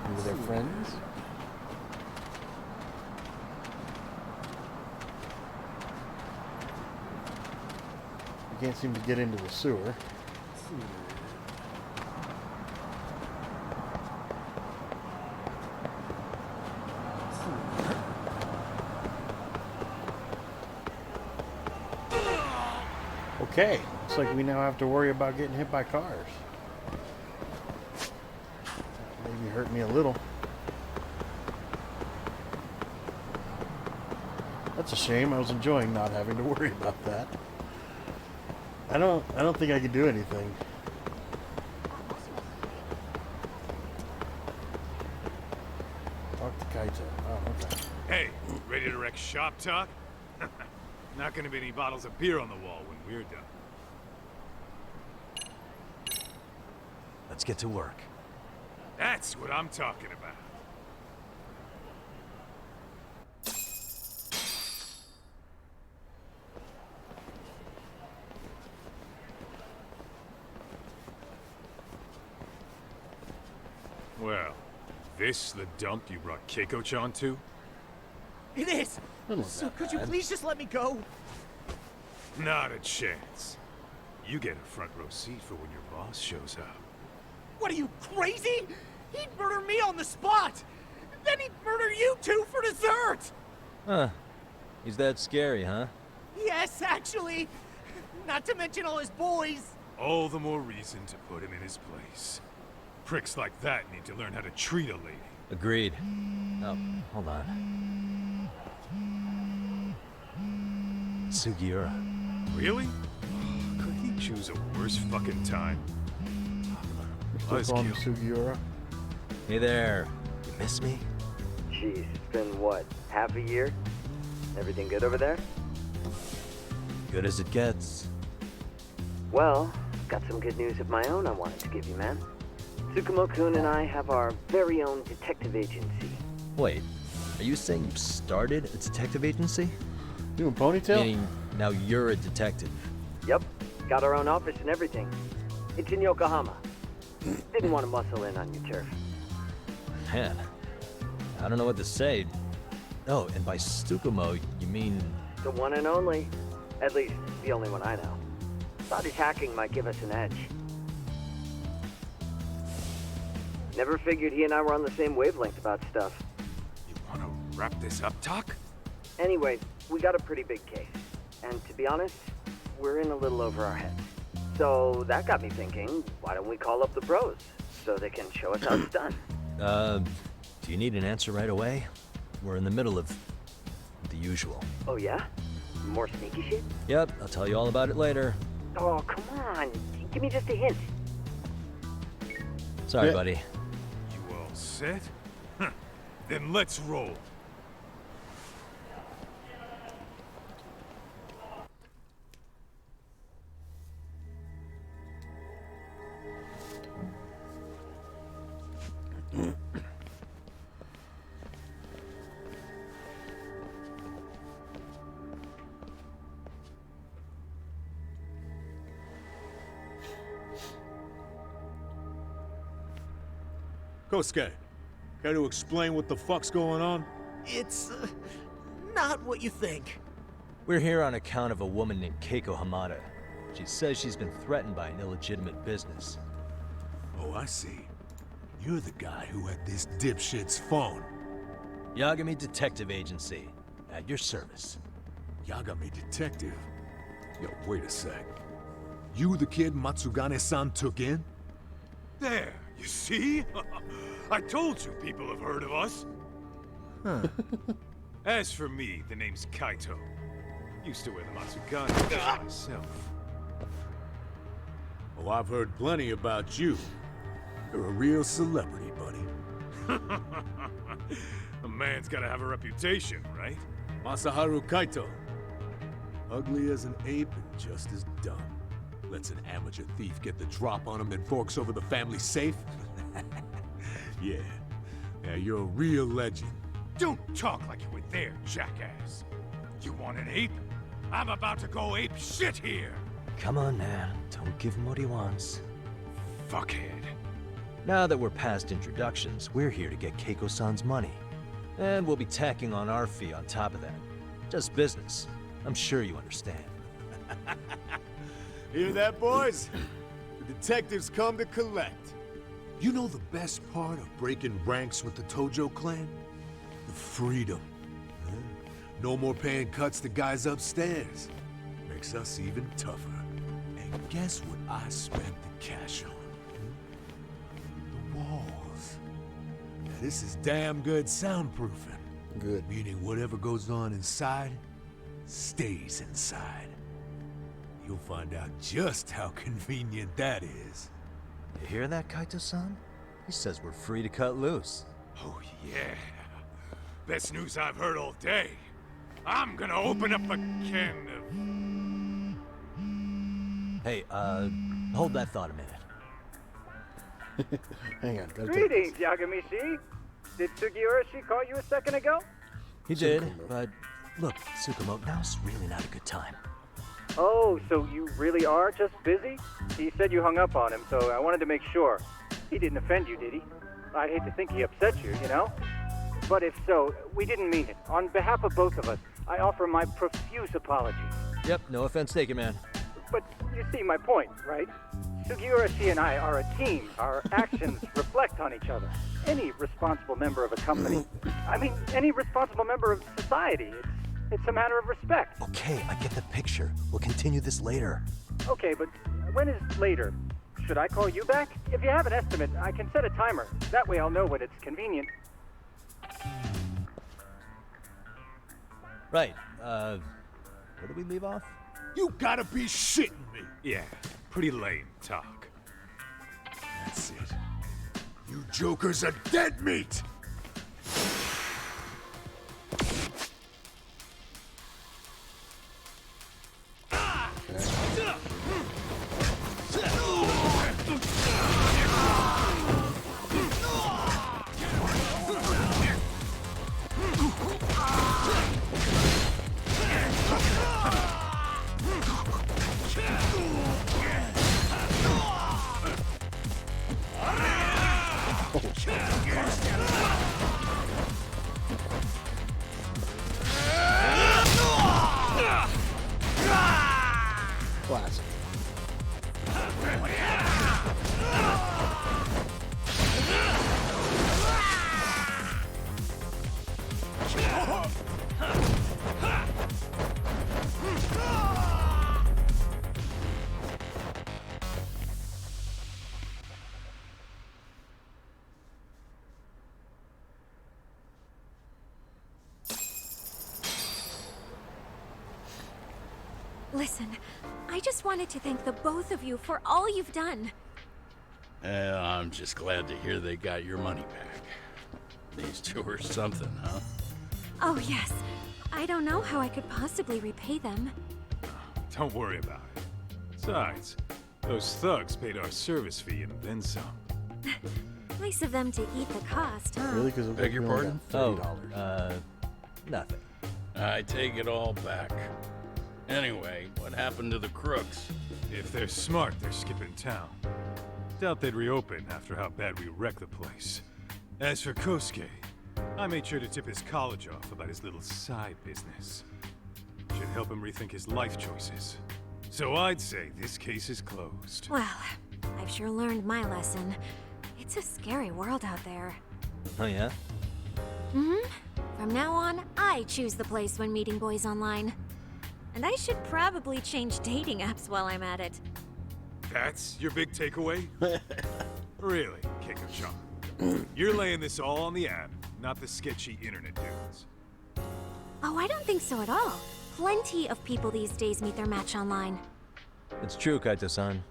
Maybe they're friends. You can't seem to get into the sewer. Okay, looks like we now have to worry about getting hit by cars. Maybe hurt me a little. That's a shame. I was enjoying not having to worry about that. I don't think I could do anything. Talk to Kaito. Oh, okay. Hey, ready to wreck shop talk? Not gonna be any bottles of beer on the wall when we're done. Let's get to work. That's what I'm talking about. Well, this the dump you brought Keiko-chan to? It is! So could you please just let me go? Not a chance. You get a front row seat for when your boss shows up. What are you, crazy? He'd murder me on the spot! Then he'd murder you two for dessert! Huh. He's that scary, huh? Yes, actually. Not to mention all his boys. All the more reason to put him in his place. Pricks like that need to learn how to treat a lady. Agreed. Oh, hold on. Sugiura. Really? Could he choose a worse fucking time? Still calling him Sugiura. Hey there. You miss me? Jeez, it's been what, half a year? Everything good over there? Good as it gets. Well, got some good news of my own I wanted to give you, man. Tsukumo-kun and I have our very own detective agency. Wait, are you saying you started a detective agency? Doing ponytail? Meaning now you're a detective. Yep, got our own office and everything. It's in Yokohama. Didn't want to muscle in on your turf. Man, I don't know what to say. Oh, and by Tsukumo, you mean... The one and only. At least, the only one I know. Thought his hacking might give us an edge. Never figured he and I were on the same wavelength about stuff. You want to wrap this up, Talk? Anyway, we got a pretty big case. And to be honest, we're in a little over our heads. So that got me thinking, why don't we call up the bros so they can show us how it's done? Do you need an answer right away? We're in the middle of the usual. Oh yeah? More sneaky shit? Yep, I'll tell you all about it later. Oh, come on. Give me just a hint. Sorry, buddy. You all set? Then let's roll. Kosuke, care to explain what the fuck's going on? It's not what you think. We're here on account of a woman named Keiko Hamada. She says she's been threatened by an illegitimate business. Oh, I see. You're the guy who had this dipshit's phone. Yagami Detective Agency. At your service. Yagami Detective? Yo, wait a sec. You the kid Matsugane-san took in? There, you see? I told you people have heard of us. Huh. As for me, the name's Kaito. Used to wear the Matsugane myself. Oh, I've heard plenty about you. You're a real celebrity, buddy. A man's gotta have a reputation, right? Masaharu Kaito. Ugly as an ape and just as dumb. Lets an amateur thief get the drop on him, then forks over the family safe? Yeah, you're a real legend. Don't talk like you were there, jackass. You want an ape? I'm about to go ape shit here. Come on, man. Don't give him what he wants. Fuckhead. Now that we're past introductions, we're here to get Keiko-san's money. And we'll be tacking on our fee on top of that. Just business. I'm sure you understand. Hear that, boys? The detectives come to collect. You know the best part of breaking ranks with the Tojo clan? The freedom. Huh? No more paying cuts to guys upstairs. Makes us even tougher. And guess what I spent the cash on? The walls. Now this is damn good soundproofing. Good. Meaning whatever goes on inside, stays inside. You'll find out just how convenient that is. You hear that, Kaito-san? He says we're free to cut loose. Oh, yeah. Best news I've heard all day. I'm gonna open up a can of... Hey, hold that thought a minute. Hang on. Greetings, Yagami-shi. Did Sugiura-shi call you a second ago? He did, but look, Tsukumo, now's really not a good time. Oh, so you really are just busy? He said you hung up on him, so I wanted to make sure. He didn't offend you, did he? I'd hate to think he upset you, you know? But if so, we didn't mean it. On behalf of both of us, I offer my profuse apologies. Yep, no offense taken, man. But you see my point, right? Sugiura-shi and I are a team. Our actions reflect on each other. Any responsible member of a company, I mean, any responsible member of society, it's a matter of respect. Okay, I get the picture. We'll continue this later. Okay, but when is later? Should I call you back? If you have an estimate, I can set a timer. That way I'll know when it's convenient. Right, where did we leave off? You gotta be shitting me! Yeah, pretty lame talk. That's it. You jokers are dead meat! Classic. Listen, I just wanted to thank the both of you for all you've done. I'm just glad to hear they got your money back. These two are something, huh? Oh, yes. I don't know how I could possibly repay them. Don't worry about it. Besides, those thugs paid our service fee and then some. Nice of them to eat the cost, huh? Really? Because Beg your pardon? $30. Nothing. I take it all back. Anyway, what happened to the crooks? If they're smart, they're skipping town. Doubt they'd reopen after how bad we wrecked the place. As for Kosuke, I made sure to tip his college off about his little side business. Should help him rethink his life choices. So I'd say this case is closed. Well, I've sure learned my lesson. It's a scary world out there. Oh, yeah? Mm-hmm. From now on, I choose the place when meeting boys online. And I should probably change dating apps while I'm at it. That's your big takeaway? Really, Keiko-chan? You're laying this all on the app, not the sketchy internet dudes. Oh, I don't think so at all. Plenty of people these days meet their match online. It's true, Kaito-san.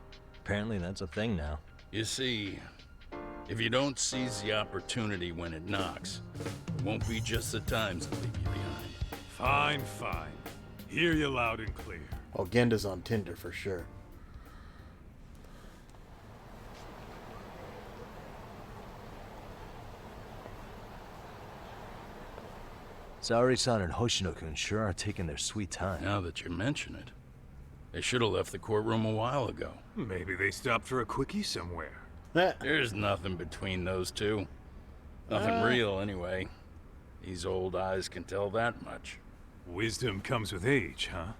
Apparently that's a thing now. You see, if you don't seize the opportunity when it knocks, it won't be just the times that leave you behind. Fine, fine. Hear you loud and clear. Oh, Genda's on Tinder for sure. Saori-san and Hoshino-kun sure are taking their sweet time. Now that you mention it, they should have left the courtroom a while ago. Maybe they stopped for a quickie somewhere. There's nothing between those two. Nothing real, anyway. These old eyes can tell that much. Wisdom comes with age, huh?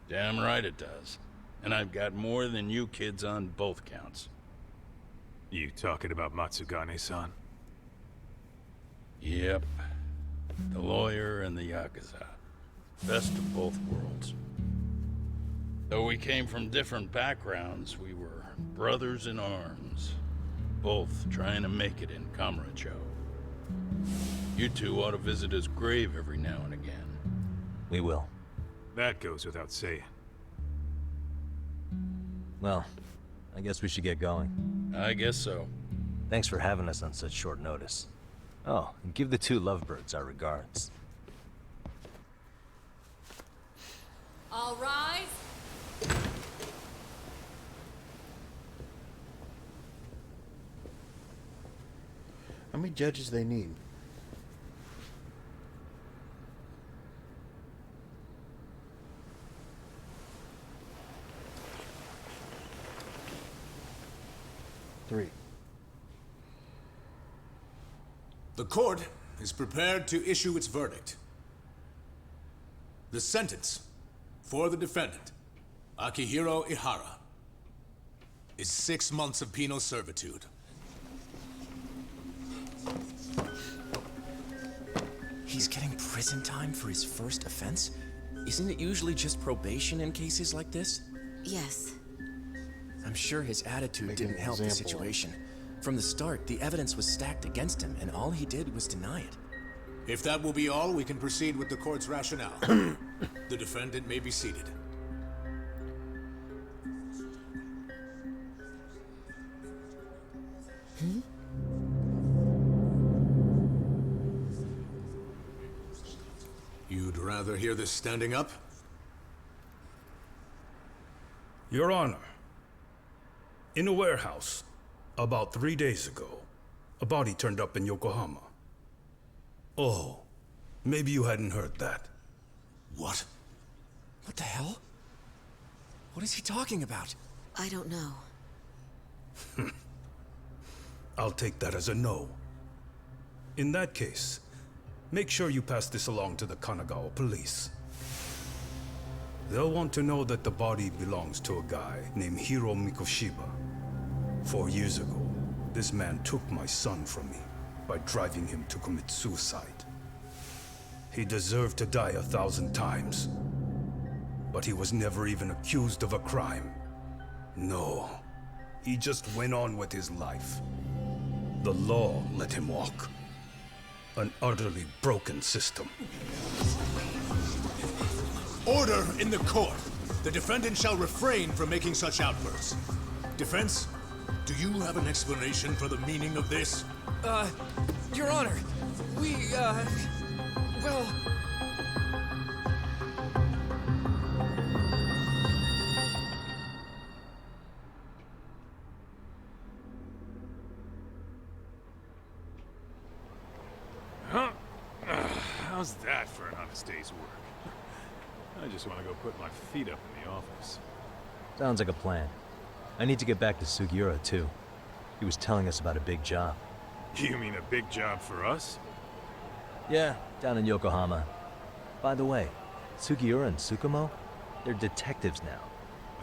Damn right it does. And I've got more than you kids on both counts. You talking about Matsugane-san? Yep. The lawyer and the Yakuza. Best of both worlds. Though we came from different backgrounds, we were brothers in arms. Both trying to make it in Kamurocho. You two ought to visit his grave every now and again. We will. That goes without saying. Well, I guess we should get going. I guess so. Thanks for having us on such short notice. Oh, and give the two lovebirds our regards. All rise. How many judges they need? Three. The court is prepared to issue its verdict. The sentence for the defendant, Akihiro Ihara, is 6 months of penal servitude. He's getting prison time for his first offense? Isn't it usually just probation in cases like this? Yes. I'm sure his attitude Make an didn't help the example. situation. From the start, the evidence was stacked against him, and all he did was deny it. If that will be all, we can proceed with the court's rationale. The defendant may be seated. You'd rather hear this standing up? Your Honor, in a warehouse, about 3 days ago, a body turned up in Yokohama. Oh, maybe you hadn't heard that. What? What the hell? What is he talking about? I don't know. I'll take that as a no. In that case, make sure you pass this along to the Kanagawa police. They'll want to know that the body belongs to a guy named Hiro Mikoshiba. 4 years ago, this man took my son from me by driving him to commit suicide. He deserved to die 1,000 times, but he was never even accused of a crime. No, he just went on with his life. The law let him walk. An utterly broken system. Order in the court. The defendant shall refrain from making such outbursts. Defense, do you have an explanation for the meaning of this? Your Honor, well... Huh? How's that for an honest day's work? I just want to go put my feet up in the office. Sounds like a plan. I need to get back to Sugiura, too. He was telling us about a big job. You mean a big job for us? Yeah, down in Yokohama. By the way, Sugiura and Tsukumo, they're detectives now.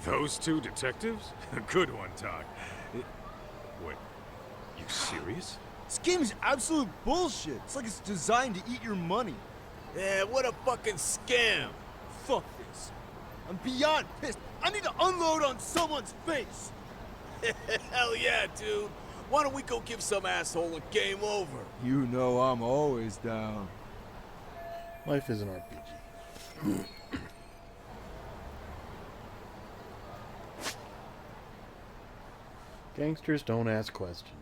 Those two detectives? Good one, Doc. Wait, you serious? This game is absolute bullshit. It's like it's designed to eat your money. Yeah, what a fucking scam. Fuck this. I'm beyond pissed. I need to unload on someone's face. Hell yeah, dude. Why don't we go give some asshole a game over? You know I'm always down. Life is an RPG. Gangsters don't ask questions.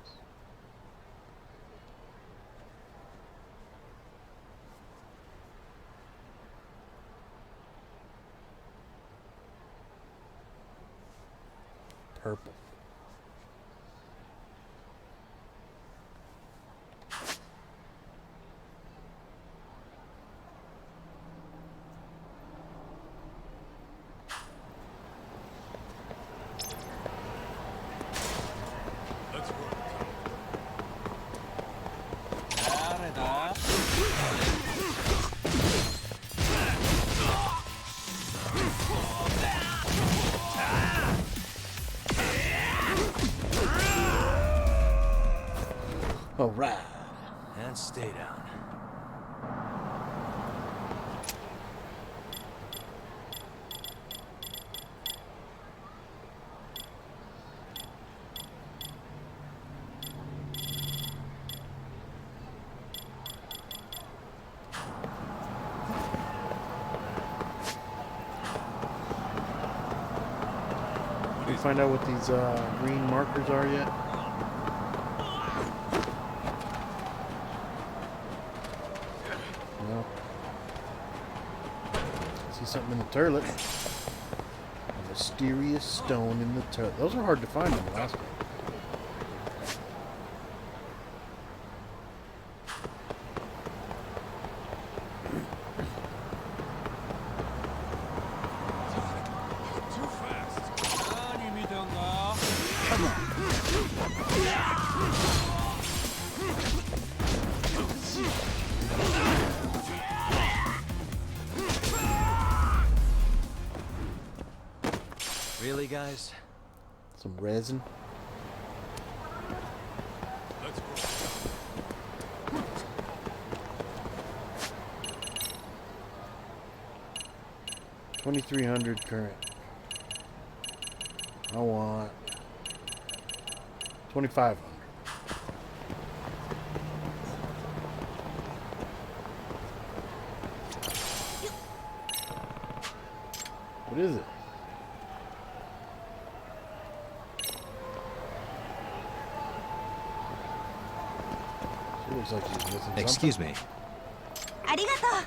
Purple. Let's All right. And stay down. Did we find out what these green markers are yet? No. See something in the turlet. A mysterious stone in the turlet. Those are hard to find in the last one. Really, guys? Some resin. Let's go. 2300 current. I want 2500. What is it? She looks like she's missing something. Excuse me. Arigato.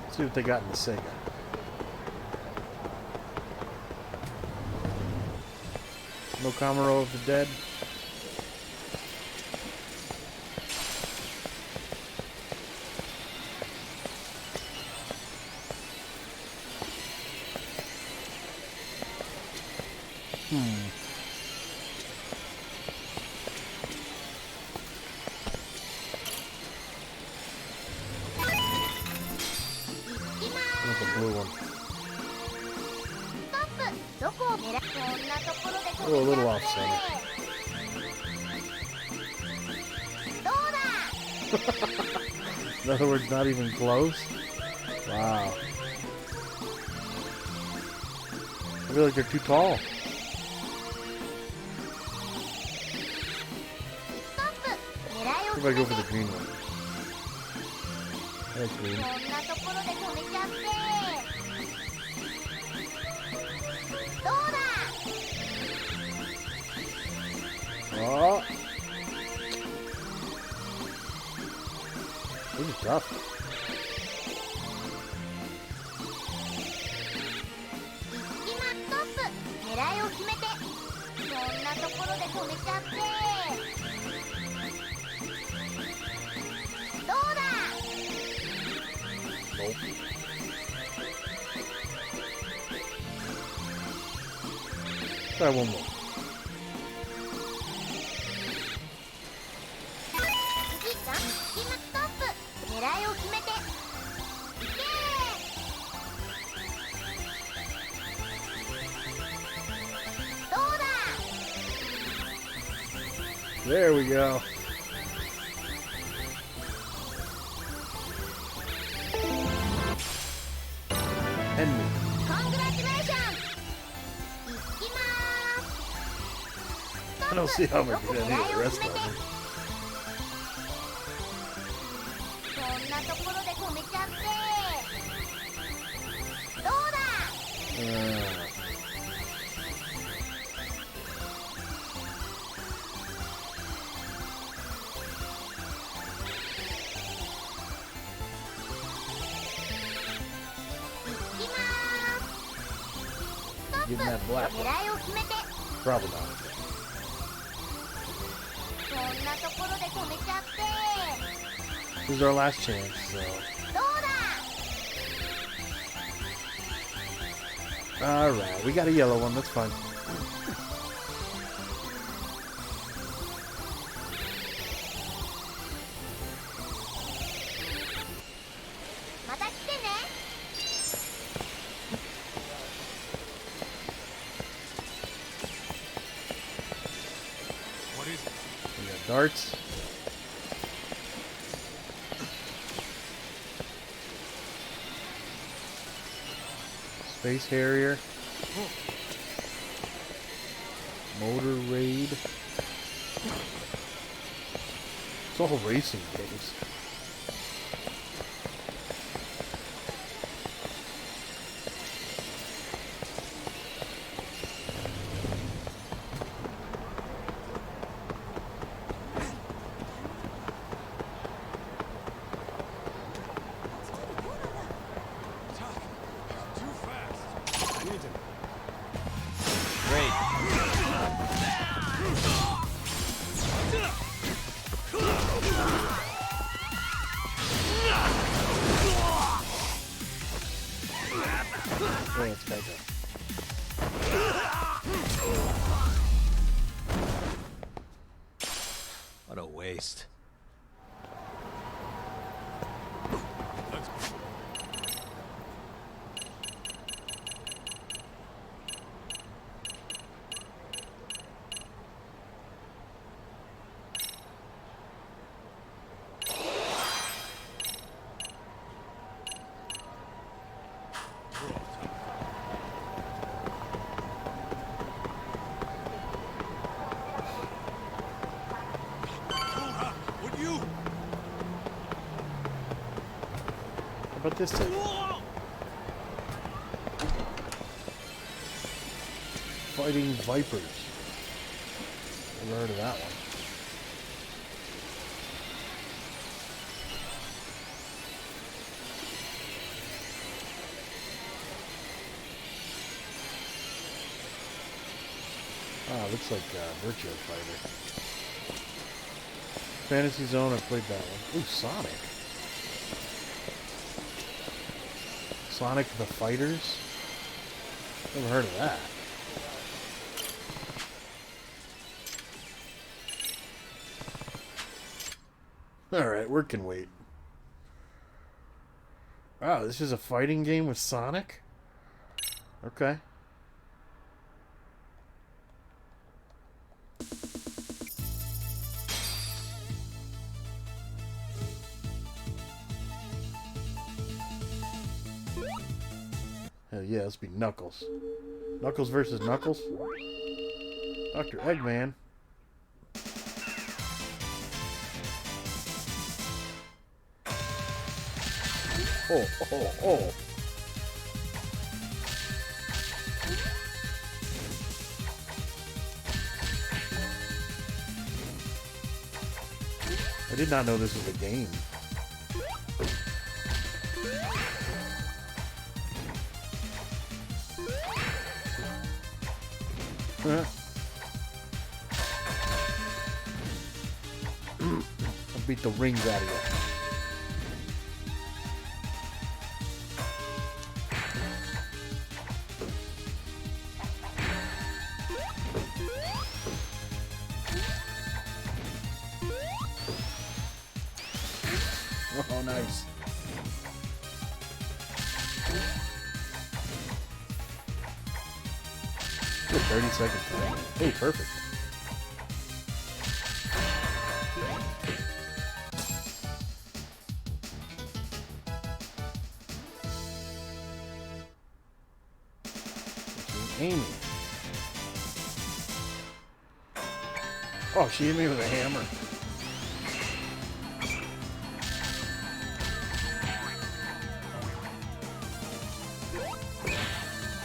Let's see what they got in the Sega. No Camaro of the Dead. What's the blue one? Oh, a little off center. In other words, not even close? Wow. I feel like they're too tall. See if I go for the green one. That's green. Oh. This is tough. Nope. Try one more. There we go. Henry. I don't see how much any of the rest of them. Getting that black one. Probably not. This is our last chance, so. Alright, we got a yellow one, that's fine. Darts. Space Harrier. Motor Raid. It's all racing games. What a waste. How about this thing? Fighting Vipers. Never heard of that one. Ah, looks like Virtua Fighter. Fantasy Zone, I played that one. Ooh, Sonic. Sonic the Fighters? Never heard of that. Alright, word can wait. Wow, this is a fighting game with Sonic? Okay. Hell yeah, let's be Knuckles. Knuckles versus Knuckles? Dr. Eggman. Oh, oh, oh. I did not know this was a game. I'll beat the rings out of you. Oh, nice. Good 30 seconds. Hey, perfect. Amy. Oh, she hit me with a hammer.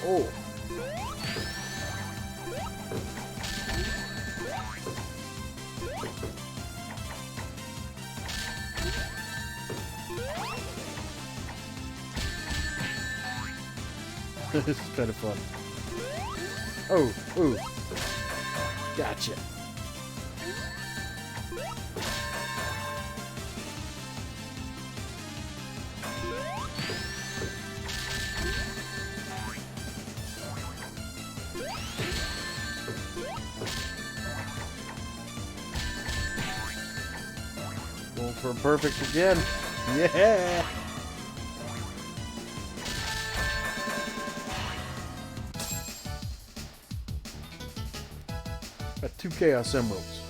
Oh. This is kind of fun. Oh, ooh. Gotcha. Going for a perfect again. Yeah. Got 2 Chaos Emeralds.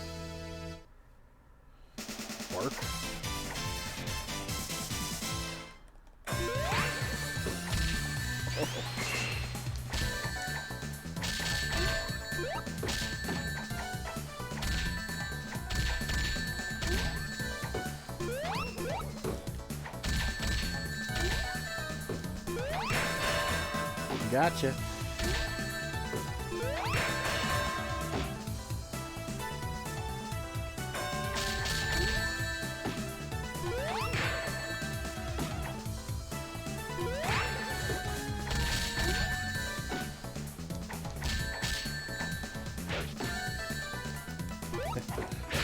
gotcha.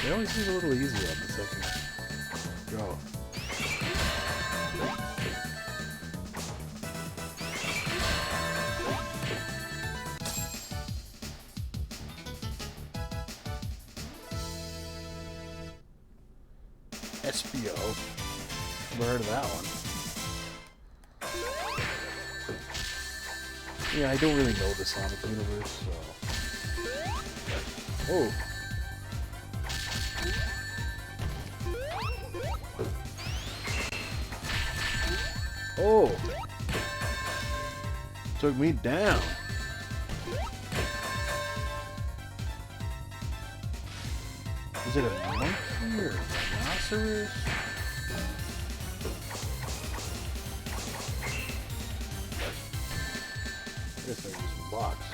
It always seems a little easier on the second go. SBO. Never heard of that one. Yeah, I don't really know the Sonic universe, so. Oh. Oh. Took me down. Is it a monkey or a rhinoceros? I guess I use some blocks.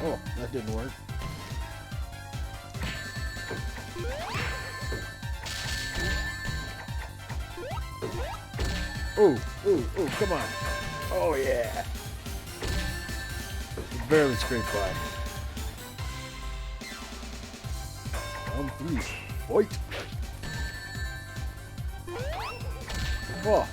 Oh, that didn't work. Oh, oh, oh, come on. Oh, yeah. Barely scraped by. Round 3. Fight. Oh.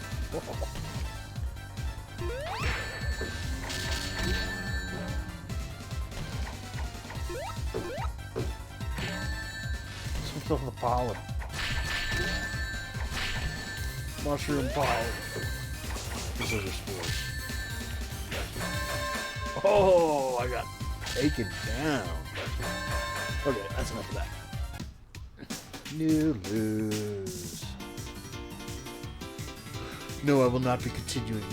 Smell the pollen. Mushroom pollen. These are spores. Oh, I got taken down. Okay, that's enough of that. You lose. No, I will not be continuing.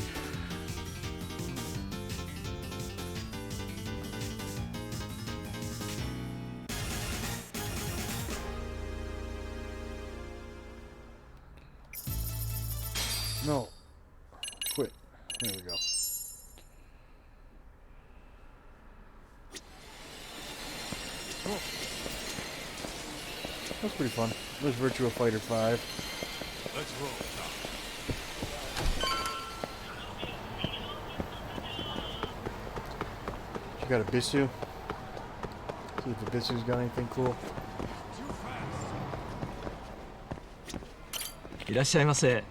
No. Quit. There we go. Oh. That's pretty fun. There's Virtua Fighter 5. Let's roll. You got a Bisu? See if the Bisu's got anything cool. いらっしゃいませ。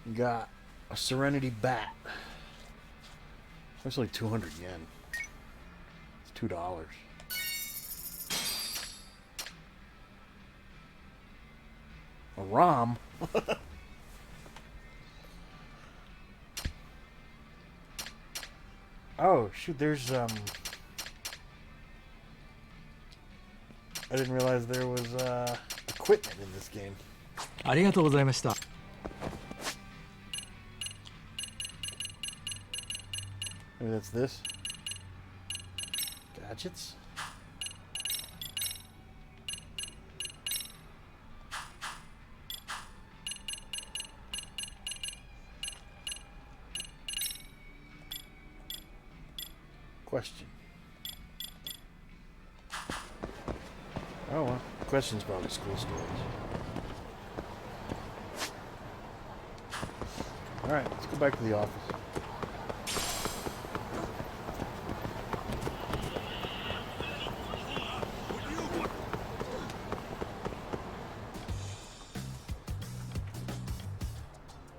You got a Serenity Bat. That's like 200 yen. It's $2. A ROM? Oh, shoot, there's, I didn't realize there was, equipment in this game. ありがとうございました。 Maybe that's this. Gadgets? Question. Oh well, question's probably school stories. Alright, let's go back to the office.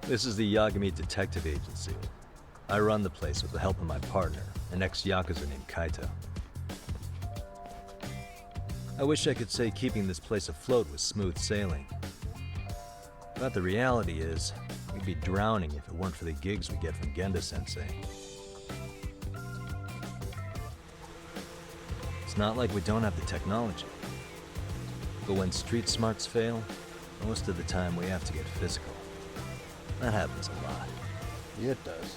This is the Yagami Detective Agency. I run the place with the help of my partner, an ex-Yakuza named Kaito. I wish I could say keeping this place afloat was smooth sailing. But the reality is, we'd be drowning if it weren't for the gigs we get from Genda-sensei. It's not like we don't have the technology. But when street smarts fail, most of the time we have to get physical. That happens a lot. Yeah, it does.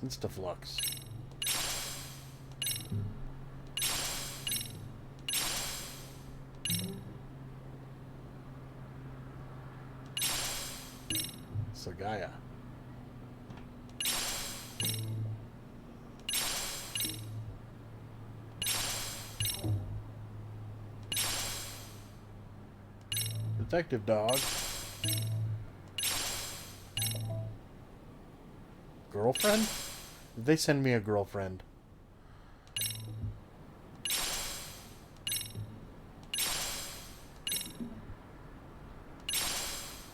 Instaflux. Sagaya. Detective dog. Girlfriend? Did they send me a girlfriend?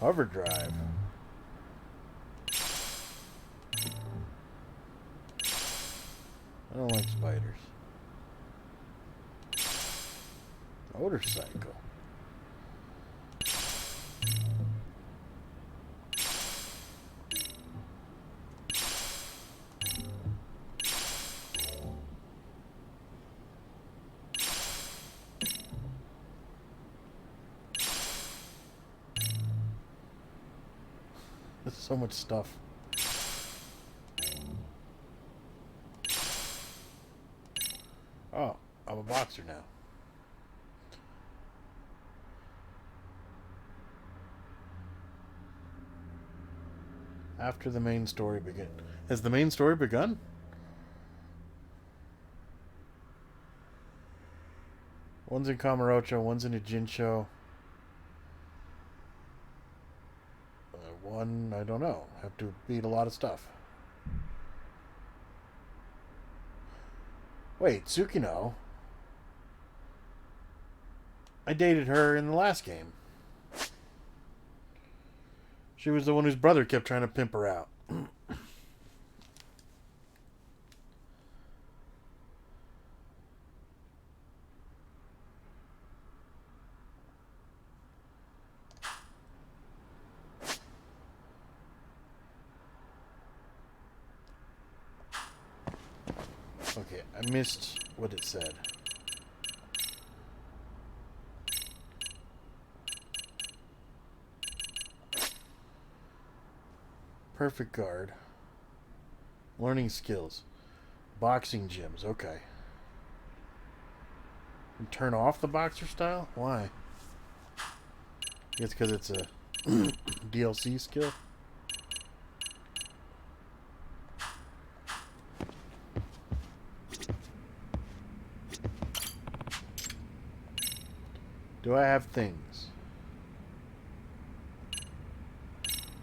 Hover drive. I don't like spiders. Motorcycle. There's so much stuff. Oh, I'm a boxer now. After the main story begin. Has the main story begun? One's in Kamurocho, one's in Ijincho. One, I don't know. Have to beat a lot of stuff. Wait, Tsukino. I dated her in the last game. She was the one whose brother kept trying to pimp her out. Okay, I missed what it said. Perfect guard. Learning skills. Boxing gyms, okay. And turn off the boxer style? Why? I guess because it's a DLC skill. Do I have things?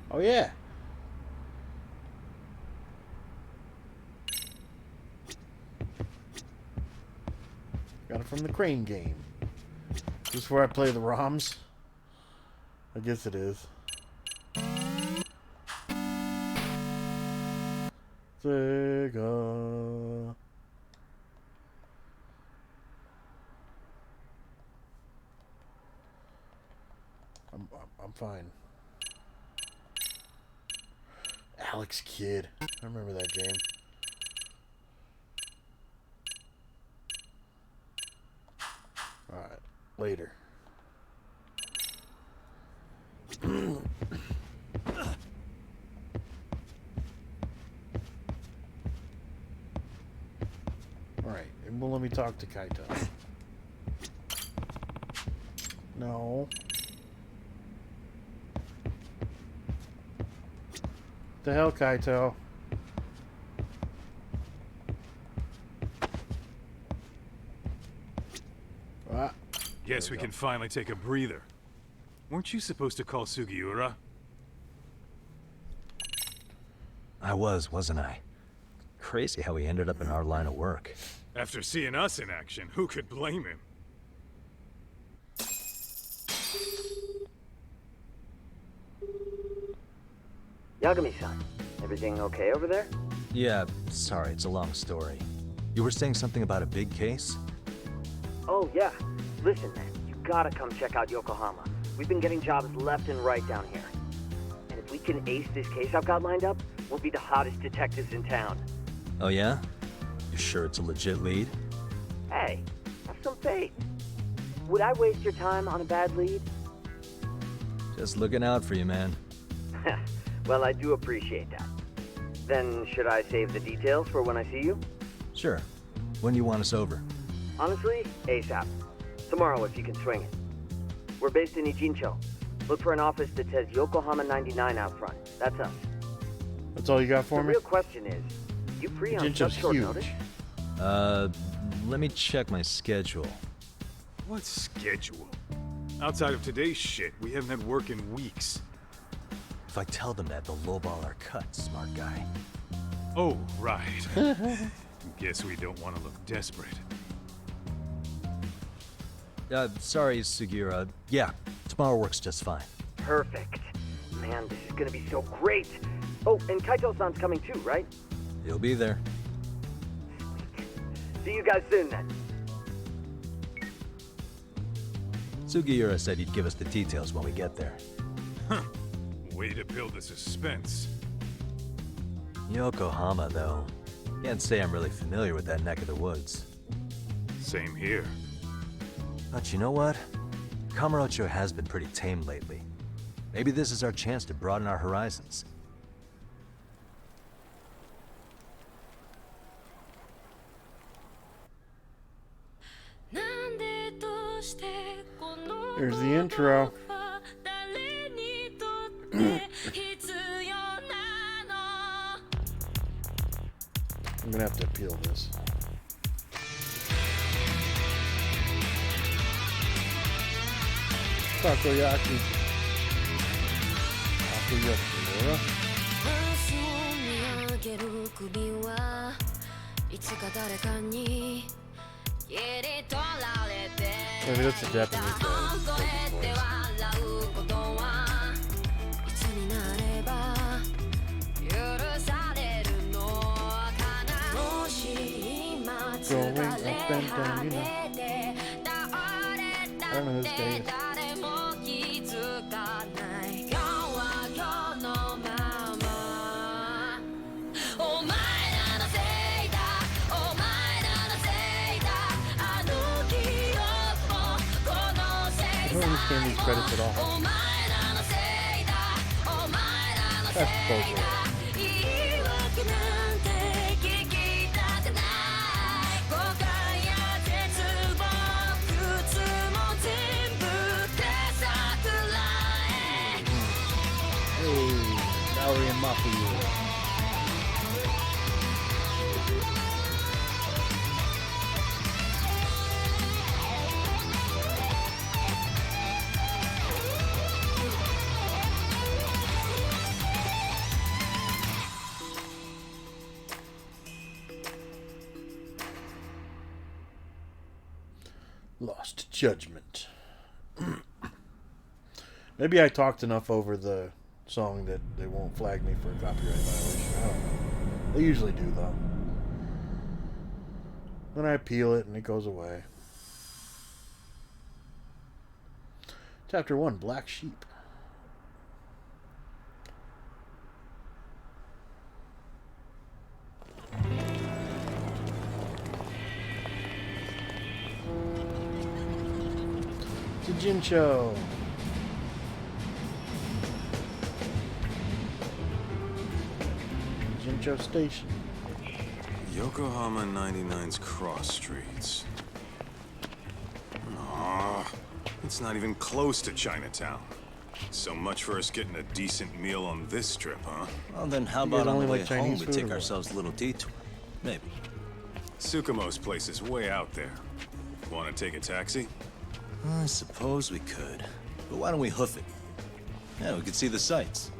Oh yeah. Got it from the Crane game. Is this where I play the ROMs? I guess it is. Sega. I'm fine. Alex Kidd. I remember that game. Alright, later. Alright, and well, let me talk to Kaito. No. The hell, Kaito? Ah. Guess we can finally take a breather. Weren't you supposed to call Sugiura? I wasn't I? Crazy how he ended up in our line of work. After seeing us in action, who could blame him? Yagami-san, everything okay over there? Yeah, sorry, it's a long story. You were saying something about a big case? Oh, yeah. Listen, man, you gotta come check out Yokohama. We've been getting jobs left and right down here. And if we can ace this case I've got lined up, we'll be the hottest detectives in town. Oh yeah? You sure it's a legit lead? Hey, have some faith. Would I waste your time on a bad lead? Just looking out for you, man. Well, I do appreciate that. Then should I save the details for when I see you? Sure. When do you want us over? Honestly, ASAP. Tomorrow if you can swing it. We're based in Ijincho. Look for an office that says Yokohama 99 out front. That's us. That's all you got for The me? real question is, you free on Ijincho's such short huge. notice? Let me check my schedule. What schedule? Outside of today's shit, we haven't had work in weeks. If I tell them that, they'll lowball our cut, smart guy. Oh, right. Guess we don't want to look desperate. Sorry, Sugiura. Yeah, tomorrow works just fine. Perfect. Man, this is gonna be so great. Oh, and Kaito-san's coming too, right? He'll be there. See you guys soon then. Sugiura said he'd give us the details when we get there. Huh. Way to build the suspense. Yokohama, though. Can't say I'm really familiar with that neck of the woods. Same here. But you know what? Kamurocho has been pretty tame lately. Maybe this is our chance to broaden our horizons. Here's the intro. I'm gonna have to peel this. Takoyaki. Takoyaki. Maybe that's a Japanese guy. Going up and down, you know. I don't know whose day it is. I don't understand these credits at all. That's bullshit. Hey, Valerie and Mafia. Lost Judgment. Maybe I talked enough over the song that they won't flag me for a copyright violation. I don't know. They usually do, though. Then I peel it and it goes away. Chapter 1, Black Sheep. Jincho. Jincho Station. Yokohama 99's cross streets. Aw, it's not even close to Chinatown. So much for us getting a decent meal on this trip, huh? Well, then how You guys about on only the way like home Chinese we food or take what? ourselves a little detour? Maybe. Tsukumo's place is way out there. Want to take a taxi? I suppose we could. But why don't we hoof it? Yeah, we could see the sights.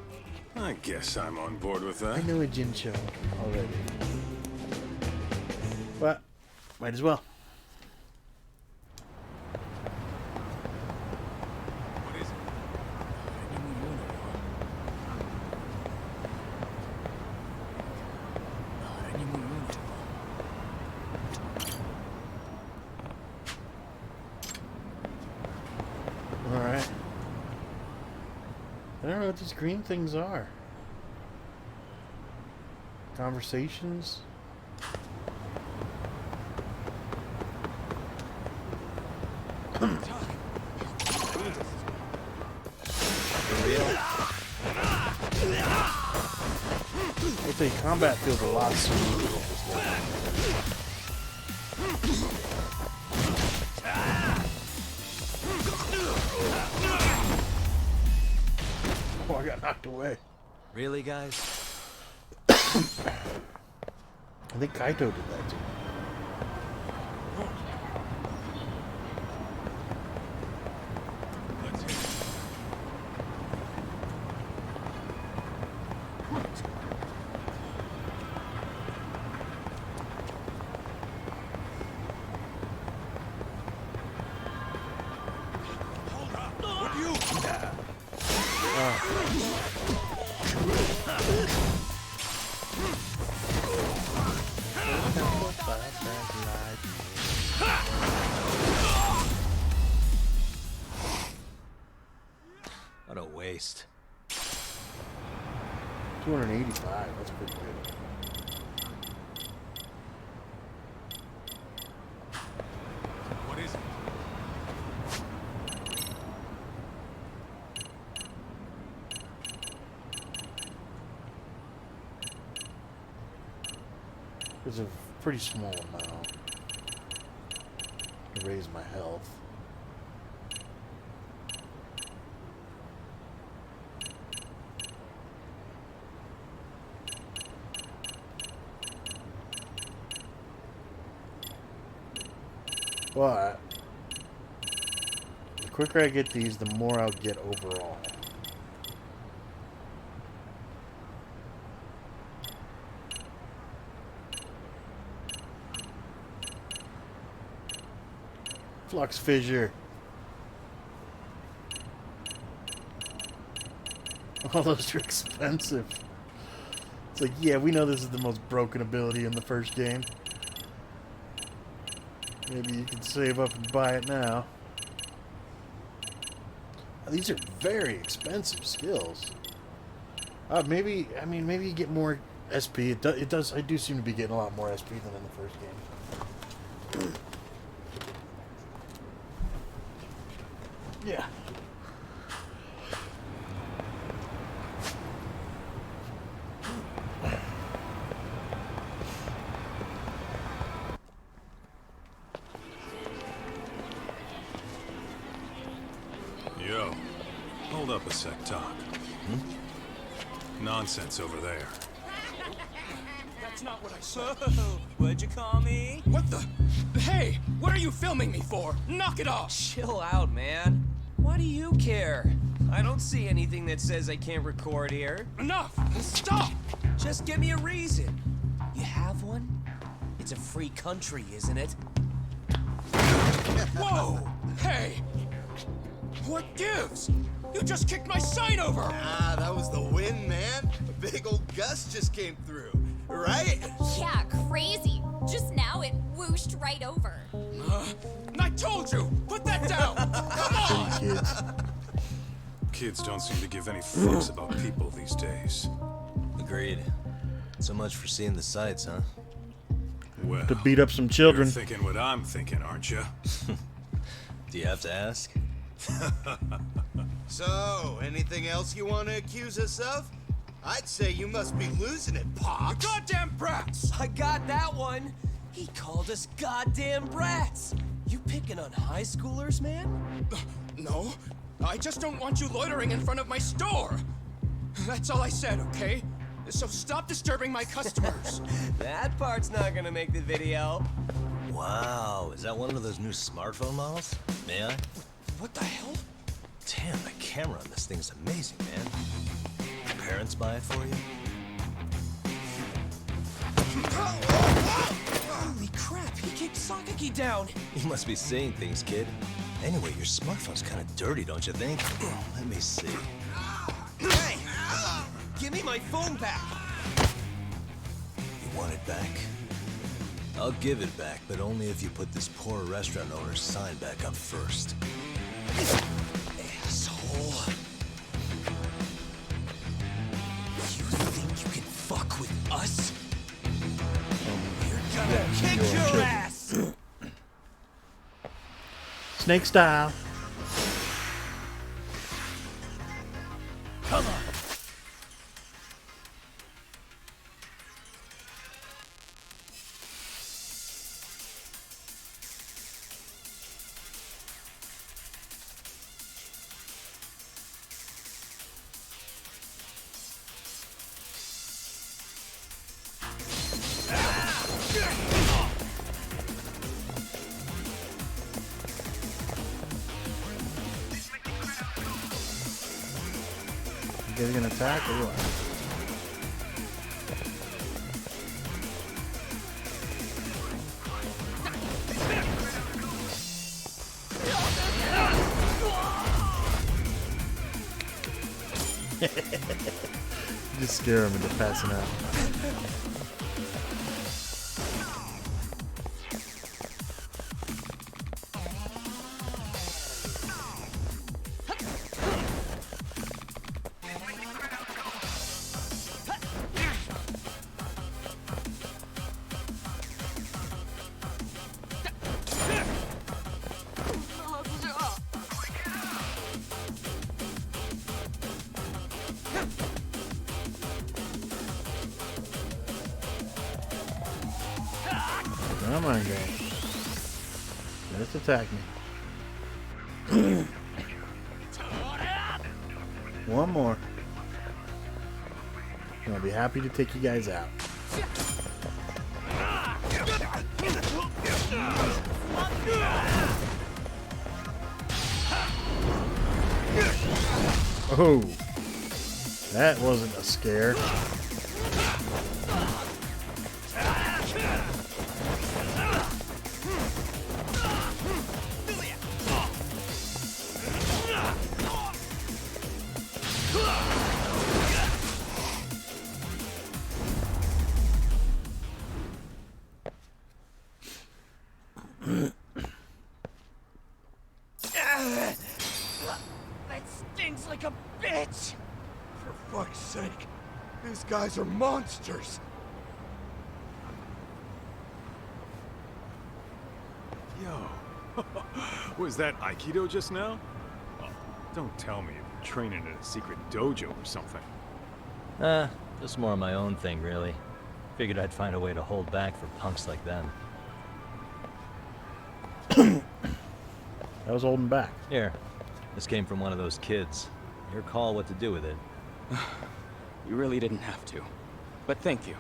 I guess I'm on board with that. I know a Jincho already. But, might as well. Alright. I don't know what these green things are. Conversations? Hey, say combat feels a lot smoother with this game. Oh, I got knocked away. Really, guys? I think Kaito did that too. What a waste. 285, that's pretty good. What is it? It's a pretty small amount to raise my health. But the quicker I get these, the more I'll get overall. Flux fissure. All those are expensive. It's like, yeah, we know this is the most broken ability in the first game. Maybe you can save up and buy it now. These are very expensive skills. Maybe you get more SP. It does. I do seem to be getting a lot more SP than in the first game. Yeah. Yo, hold up a sec, Talk. Nonsense over there. That's not what I said. What'd you call me? What the? Hey, what are you filming me for? Knock it off! Chill out, man. Why do you care? I don't see anything that says I can't record here. Enough! Stop! Just give me a reason. You have one? It's a free country, isn't it? Whoa! Hey! What gives? You just kicked my sign over! Ah, that was the wind, man. A big old gust just came through, right? Yeah, crazy. Just now it whooshed right over. I told you! Put that down! Come on! Kids don't seem to give any fucks about people these days. Agreed. So much for seeing the sights, huh? Well, To beat up some children. You're thinking what I'm thinking, aren't you? Do you have to ask? So, anything else you want to accuse us of? I'd say you must be losing it, Pops. You goddamn brats! I got that one. He called us goddamn brats. You picking on high schoolers, man? No, I just don't want you loitering in front of my store. That's all I said, okay? So stop disturbing my customers. That part's not gonna make the video. Wow, is that one of those new smartphone models? May I? What the hell? Damn, the camera on this thing is amazing, man. Your parents buy it for you? Holy crap, he kicked Sakaki down. You must be seeing things, kid. Anyway, your smartphone's kind of dirty, don't you think? Let me see. Hey! Give me my phone back! You want it back? I'll give it back, but only if you put this poor restaurant owner's sign back up first. Asshole. You think you can fuck with us? You're gonna kick your ass! Snake style. Come on. guys gonna attack or what? Just scare him into passing out. Come on, guys. Just attack me. One more. And I'll be happy to take you guys out. Oh, that wasn't a scare. That stings like a bitch! For fuck's sake, these guys are monsters! Yo, was that Aikido just now? Oh, don't tell me you're training in a secret dojo or something. Just more of my own thing, really. Figured I'd find a way to hold back for punks like them. I was holding back. Here, this came from one of those kids. Your call what to do with it. You really didn't have to. But thank you.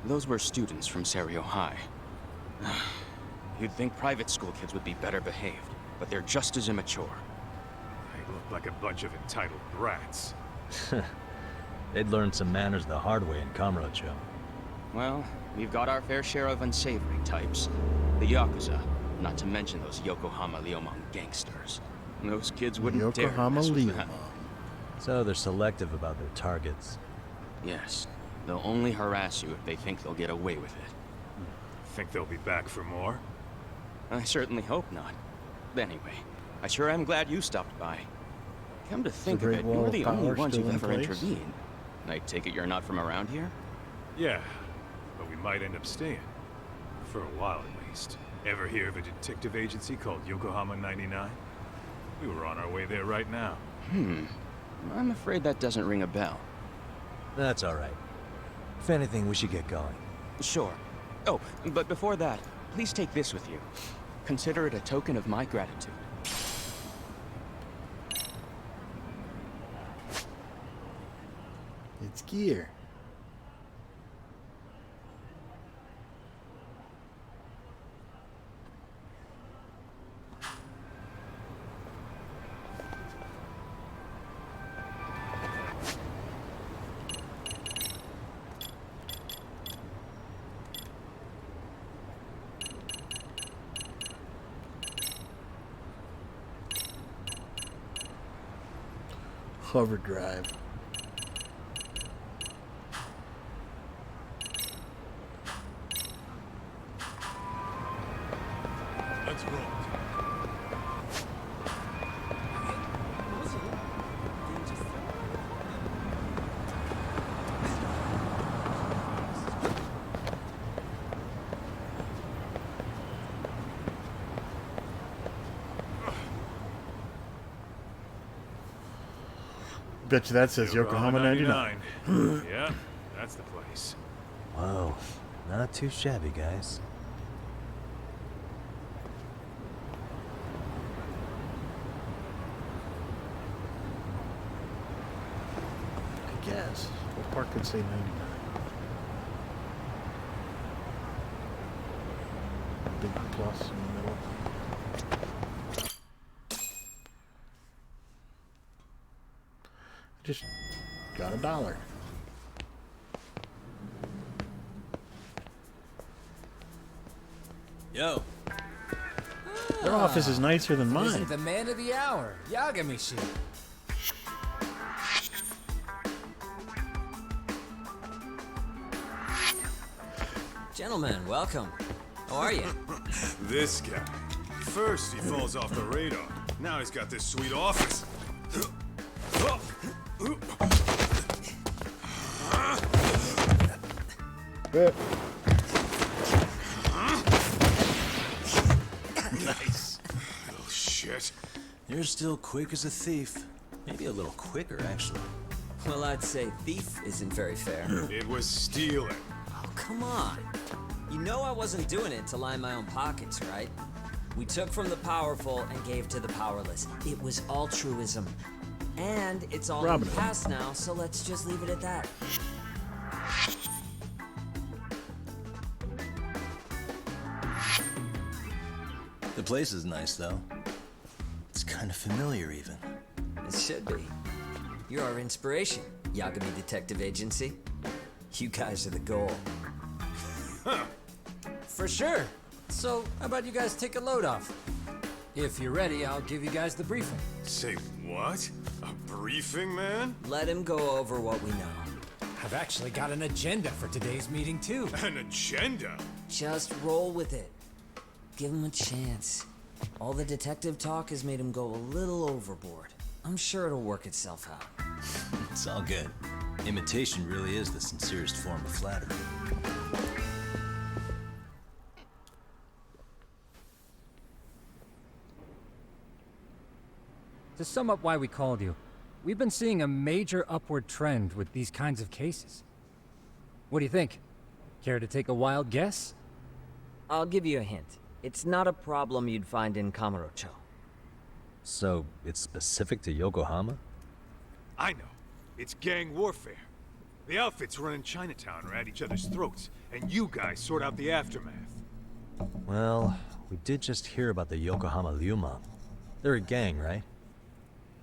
Those were students from Serio High. You'd think private school kids would be better behaved, but they're just as immature. They look like a bunch of entitled brats. They'd learned some manners the hard way in Kamurocho. Well, we've got our fair share of unsavory types. The Yakuza, not to mention those Yokohama Leomon gangsters. Those kids wouldn't dare mess with them. So they're selective about their targets. Yes. They'll only harass you if they think they'll get away with it. Think they'll be back for more? I certainly hope not. Anyway, I sure am glad you stopped by. Come to think of it, you were the only ones who've ever intervened. I take it you're not from around here? Yeah, but we might end up staying. For a while at least. Ever hear of a detective agency called Yokohama 99? We were on our way there right now. I'm afraid that doesn't ring a bell. That's all right. If anything, we should get going. Sure. Oh, but before that, please take this with you. Consider it a token of my gratitude. It's gear. Hover drive. Let's roll. Bet you that says Yokohama 99. Yeah, that's the place. Whoa, not too shabby, guys. I guess. What part could say 99? Big plus in the middle. Just got $1. Yo. Their office is nicer than mine. Isn't the man of the hour, Yagami-shi. Gentlemen, welcome. How are you? This guy. First he falls off the radar. Now he's got this sweet office. Nice. Oh, shit. You're still quick as a thief. Maybe a little quicker, actually. Well, I'd say thief isn't very fair. It was stealing. Oh, come on. You know I wasn't doing it to line my own pockets, right? We took from the powerful and gave to the powerless. It was altruism. And it's all in the past now, so let's just leave it at that. The place is nice, though. It's kind of familiar, even. It should be. You're our inspiration, Yagami Detective Agency. You guys are the goal. For sure. So, how about you guys take a load off? If you're ready, I'll give you guys the briefing. Say what? A briefing, man? Let him go over what we know. I've actually got an agenda for today's meeting, too. An agenda? Just roll with it. Give him a chance. All the detective talk has made him go a little overboard. I'm sure it'll work itself out. It's all good. Imitation really is the sincerest form of flattery. To sum up why we called you, we've been seeing a major upward trend with these kinds of cases. What do you think? Care to take a wild guess? I'll give you a hint. It's not a problem you'd find in Kamurocho. So, it's specific to Yokohama? I know. It's gang warfare. The outfits running Chinatown are at each other's throats, and you guys sort out the aftermath. Well, we did just hear about the Yokohama Liumang. They're a gang, right?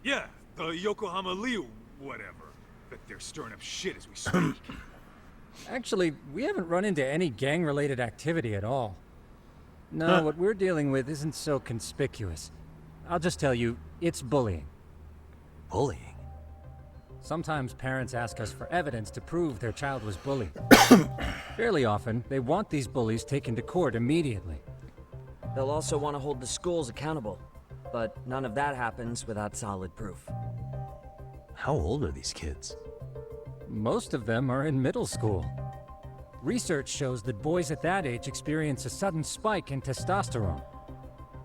Yeah, the Yokohama Liu, whatever. But they're stirring up shit as we speak. Actually, we haven't run into any gang-related activity at all. No, what we're dealing with isn't so conspicuous. I'll just tell you, it's bullying. Bullying? Sometimes parents ask us for evidence to prove their child was bullied. Fairly often, they want these bullies taken to court immediately. They'll also want to hold the schools accountable, but none of that happens without solid proof. How old are these kids? Most of them are in middle school. Research shows that boys at that age experience a sudden spike in testosterone.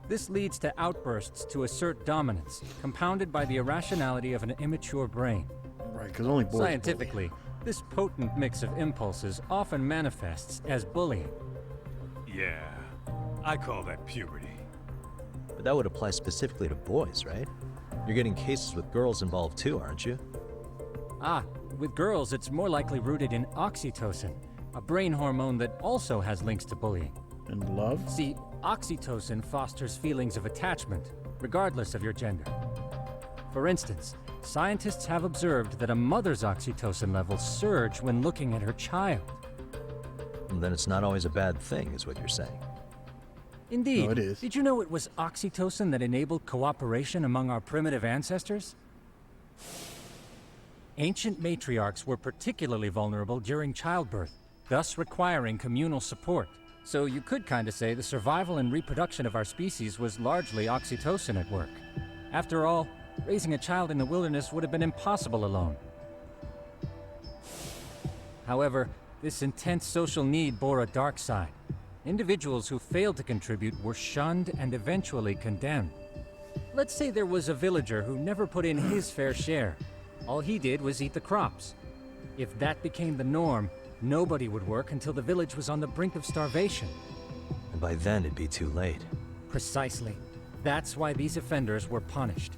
This leads to outbursts to assert dominance, compounded by the irrationality of an immature brain. Right, because only boys. Scientifically, this potent mix of impulses often manifests as bullying. Yeah, I call that puberty. But that would apply specifically to boys, right? You're getting cases with girls involved too, aren't you? Ah, with girls, it's more likely rooted in oxytocin, a brain hormone that also has links to bullying. And love? See, oxytocin fosters feelings of attachment, regardless of your gender. For instance, scientists have observed that a mother's oxytocin levels surge when looking at her child. And then it's not always a bad thing, is what you're saying. Indeed. No, it is. Did you know it was oxytocin that enabled cooperation among our primitive ancestors? Ancient matriarchs were particularly vulnerable during childbirth, thus requiring communal support. So you could kinda say the survival and reproduction of our species was largely oxytocin at work. After all, raising a child in the wilderness would have been impossible alone. However, this intense social need bore a dark side. Individuals who failed to contribute were shunned and eventually condemned. Let's say there was a villager who never put in his fair share. All he did was eat the crops. If that became the norm, nobody would work until the village was on the brink of starvation. And by then it'd be too late. Precisely. That's why these offenders were punished.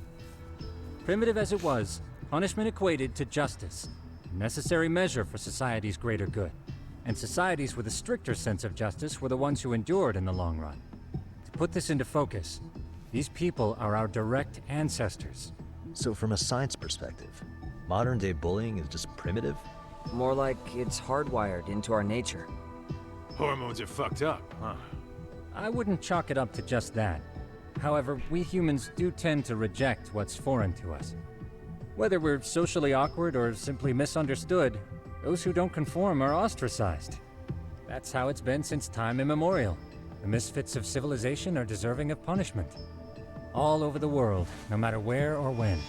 Primitive as it was, punishment equated to justice, a necessary measure for society's greater good. And societies with a stricter sense of justice were the ones who endured in the long run. To put this into focus, these people are our direct ancestors. So from a science perspective, Modern-day bullying is just primitive? More like it's hardwired into our nature. Hormones are fucked up, huh? I wouldn't chalk it up to just that. However, we humans do tend to reject what's foreign to us. Whether we're socially awkward or simply misunderstood, those who don't conform are ostracized. That's how it's been since time immemorial. The misfits of civilization are deserving of punishment. All over the world, no matter where or when.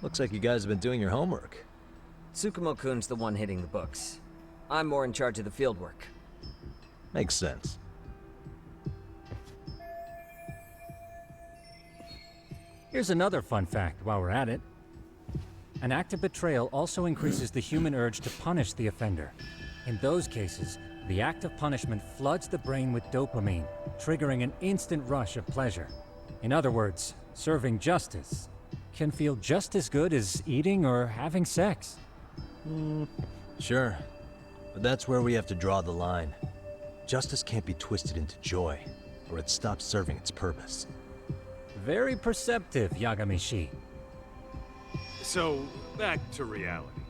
Looks like you guys have been doing your homework. Tsukumo-kun's the one hitting the books. I'm more in charge of the fieldwork. Makes sense. Here's another fun fact while we're at it. An act of betrayal also increases the human urge to punish the offender. In those cases, the act of punishment floods the brain with dopamine, triggering an instant rush of pleasure. In other words, serving justice can feel just as good as eating or having sex. Sure. But that's where we have to draw the line. Justice can't be twisted into joy, or it stops serving its purpose. Very perceptive, Yagami-shi. So, back to reality.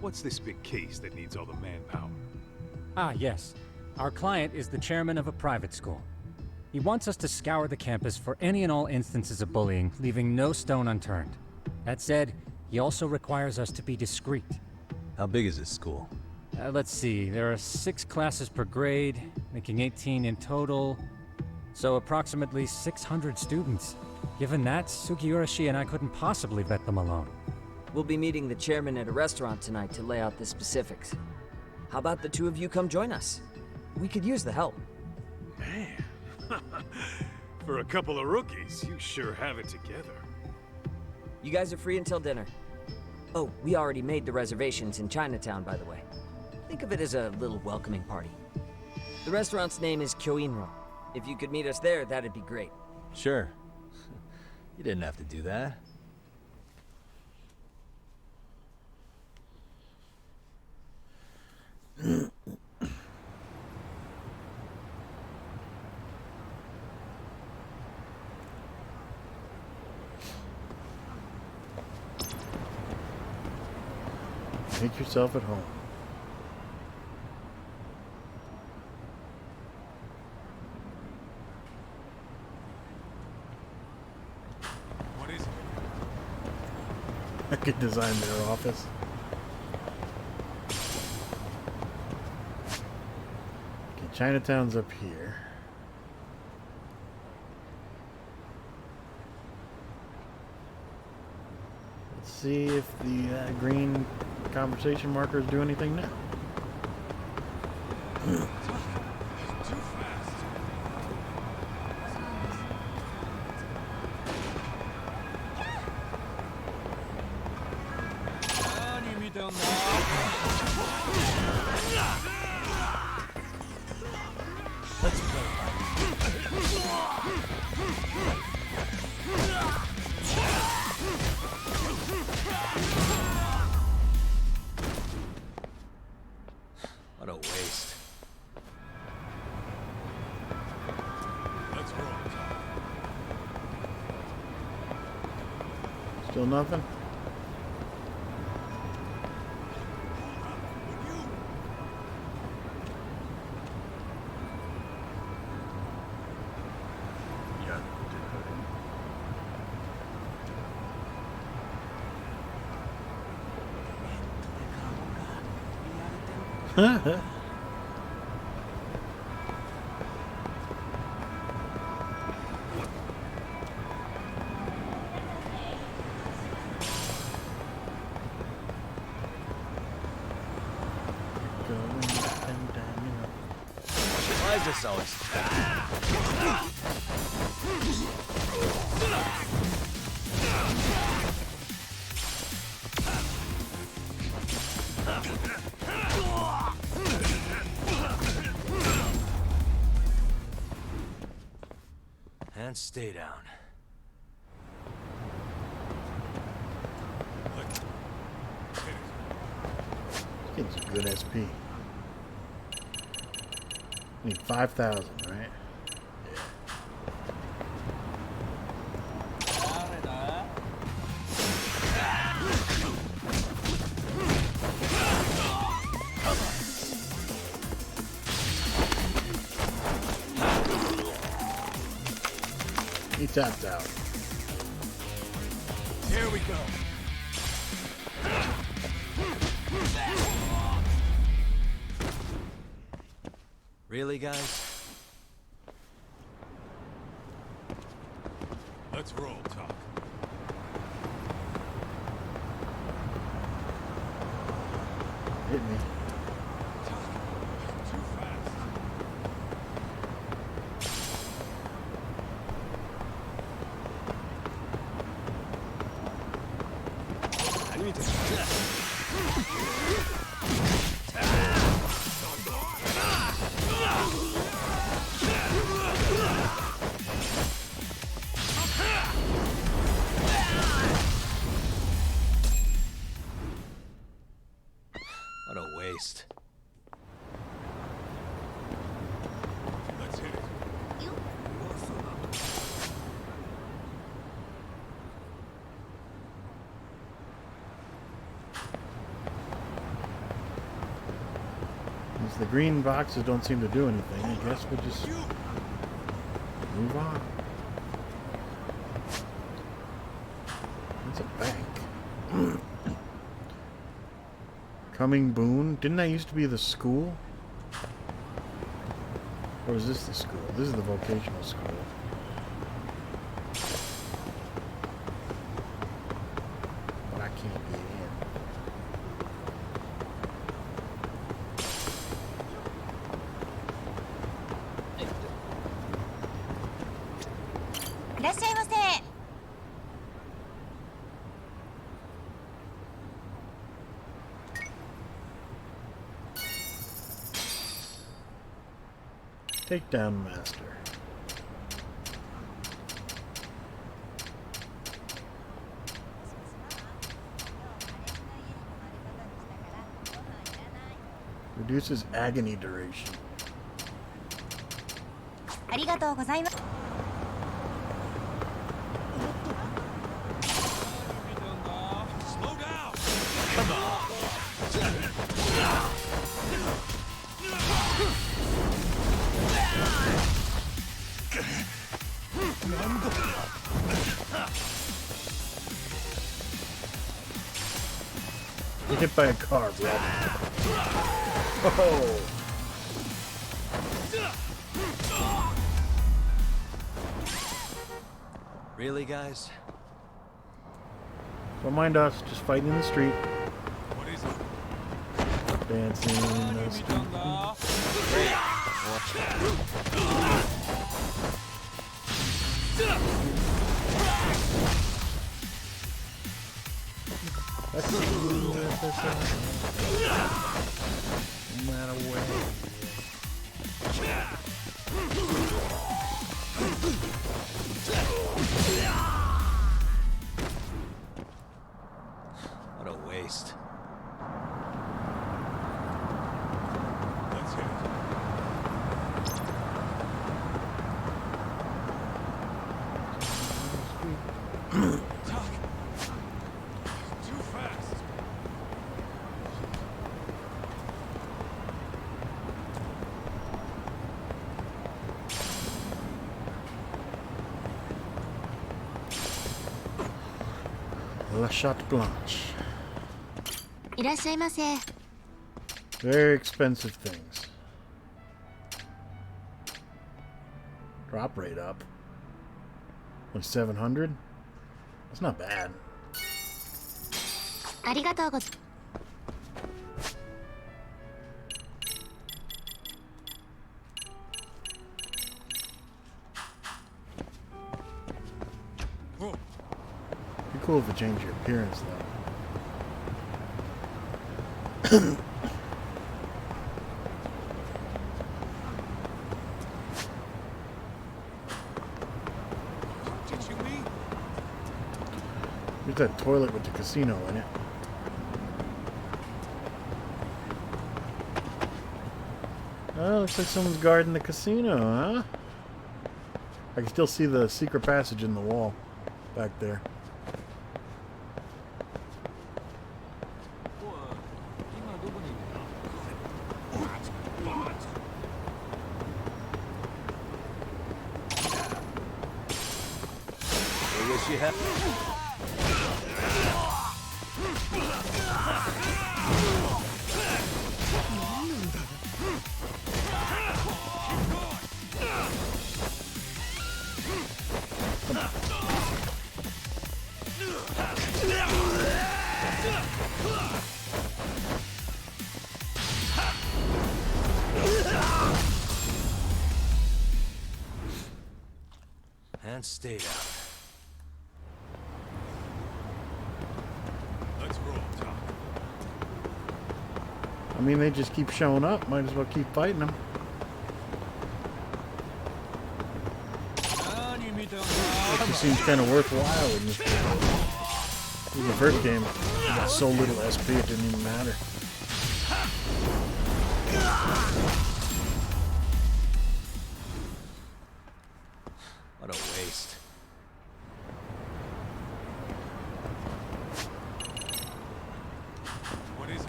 What's this big case that needs all the manpower? Ah, yes. Our client is the chairman of a private school. He wants us to scour the campus for any and all instances of bullying, leaving no stone unturned. That said, he also requires us to be discreet. How big is this school? Let's see, there are 6 classes per grade, making 18 in total. So approximately 600 students. Given that, Sugiurashi and I couldn't possibly vet them alone. We'll be meeting the chairman at a restaurant tonight to lay out the specifics. How about the two of you come join us? We could use the help. Man, for a couple of rookies, you sure have it together. You guys are free until dinner. Oh, we already made the reservations in Chinatown, by the way. Think of it as a little welcoming party. The restaurant's name is Kyoinro. If you could meet us there, that'd be great. Sure. You didn't have to do that. Make yourself at home. What is it? I could design their office. Okay, Chinatown's up here. Let's see if the green conversation markers do anything now. Let's play. What a waste. Let's roll. Still nothing? Why is this always... And stay down. Getting some good SP. Need 5,000, right? Yeah. He tapped out. Here we go. Really, guys? Let's roll, Talk. Hit me. I need to. What a waste. Let's hit it. Since the green boxes don't seem to do anything, I guess we'll just move on. That's a bank. Coming Boone? Didn't that used to be the school? Or is this the school? This is the vocational school. But I can't get in. Takedown Master. Reduces agony duration. ありがとうございます。 Get hit by a car, bro. Oh. Really, guys? Don't mind us, just fighting in the street. What is it? Dancing in the street. That's no matter where. What a waste. Let's hit it. Talk. Too fast. La Chatte Blanche. いらっしゃいませ。 Very expensive things. Drop rate up. Only 700? That's not bad. ありがとうございます。 Be cool if it changed your appearance, though. There's that toilet with the casino in it. Oh, looks like someone's guarding the casino, huh? I can still see the secret passage in the wall back there. guess you have. And stay down. Let's roll, Tom. I mean, they just keep showing up. Might as well keep fighting them. It just seems kind of worthwhile in this game. In the first game, you got so little SP it didn't even matter. What a waste. What is it?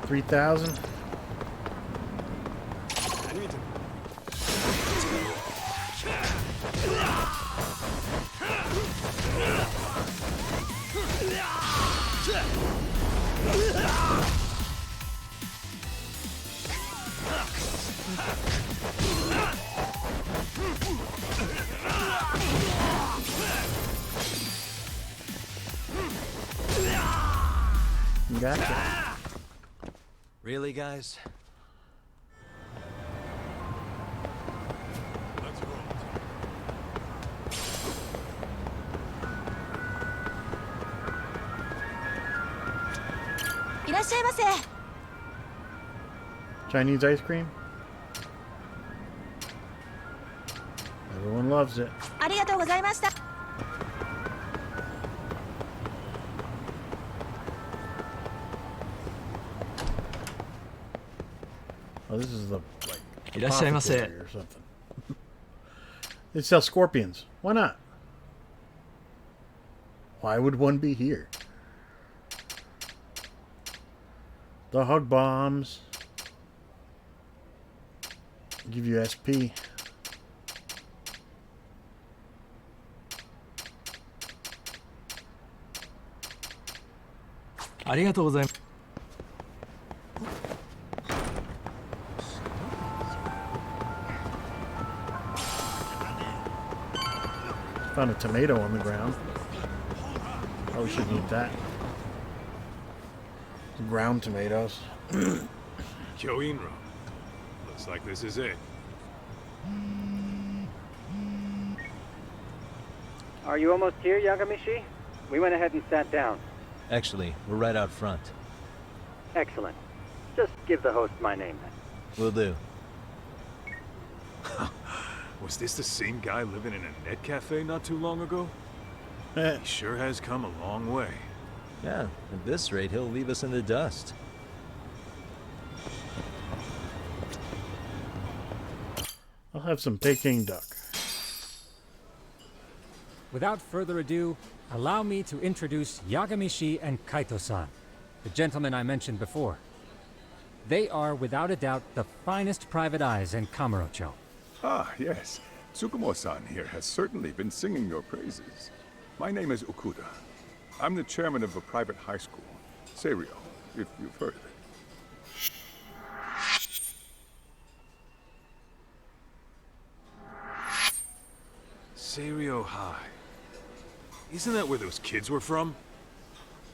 3,000. Gotcha. Really, guys? Let's roll. いらっしゃいませ。 Chinese ice cream. Everyone loves it. ありがとうございました。 Oh, this is the like いらっしゃいませ。 apothecary or something. They sell scorpions. Why not? Why would one be here? The hug bombs give you SP. Found a tomato on the ground. Oh, we shouldn't eat that. Ground tomatoes. Kyoinro. Looks like this is it. Are you almost here, Yagamishi? We went ahead and sat down. Actually, we're right out front. Excellent. Just give the host my name then. Will do. Was this the same guy living in a net cafe not too long ago? He sure has come a long way. Yeah, at this rate, he'll leave us in the dust. I'll have some Peking duck. Without further ado, allow me to introduce Yagamishi and Kaito-san, the gentlemen I mentioned before. They are, without a doubt, the finest private eyes in Kamurocho. Ah, yes. Tsukumo-san here has certainly been singing your praises. My name is Okuda. I'm the chairman of a private high school, Seirio, if you've heard of it. Seirio High. Isn't that where those kids were from?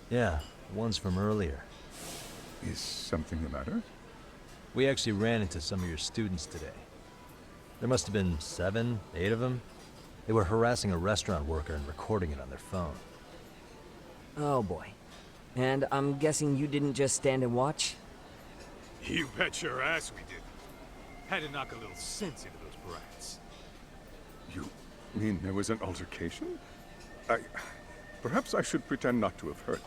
Yeah, one's from earlier. Is something the matter? We actually ran into some of your students today. There must have been 7, 8 of them. They were harassing a restaurant worker and recording it on their phone. Oh boy. And I'm guessing you didn't just stand and watch? You bet your ass we did. Had to knock a little sense into those brats. You mean there was an altercation? Perhaps I should pretend not to have heard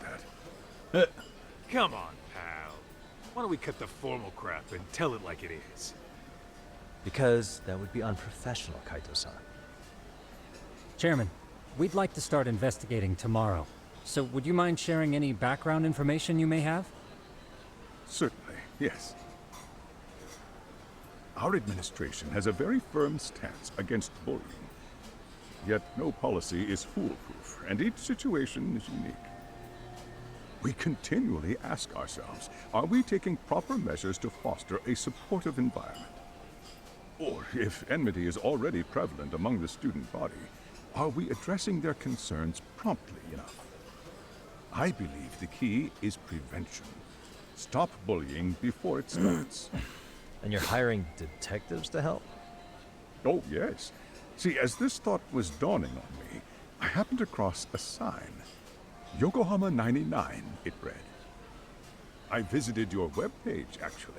that. Come on, pal. Why don't we cut the formal crap and tell it like it is? Because that would be unprofessional, Kaito-san. Chairman, we'd like to start investigating tomorrow. So would you mind sharing any background information you may have? Certainly, yes. Our administration has a very firm stance against bullying. Yet no policy is foolproof, and each situation is unique. We continually ask ourselves, are we taking proper measures to foster a supportive environment? Or, if enmity is already prevalent among the student body, are we addressing their concerns promptly enough? I believe the key is prevention. Stop bullying before it starts. And you're hiring detectives to help? Oh, yes. See, as this thought was dawning on me, I happened across a sign. Yokohama 99, it read. I visited your webpage, actually,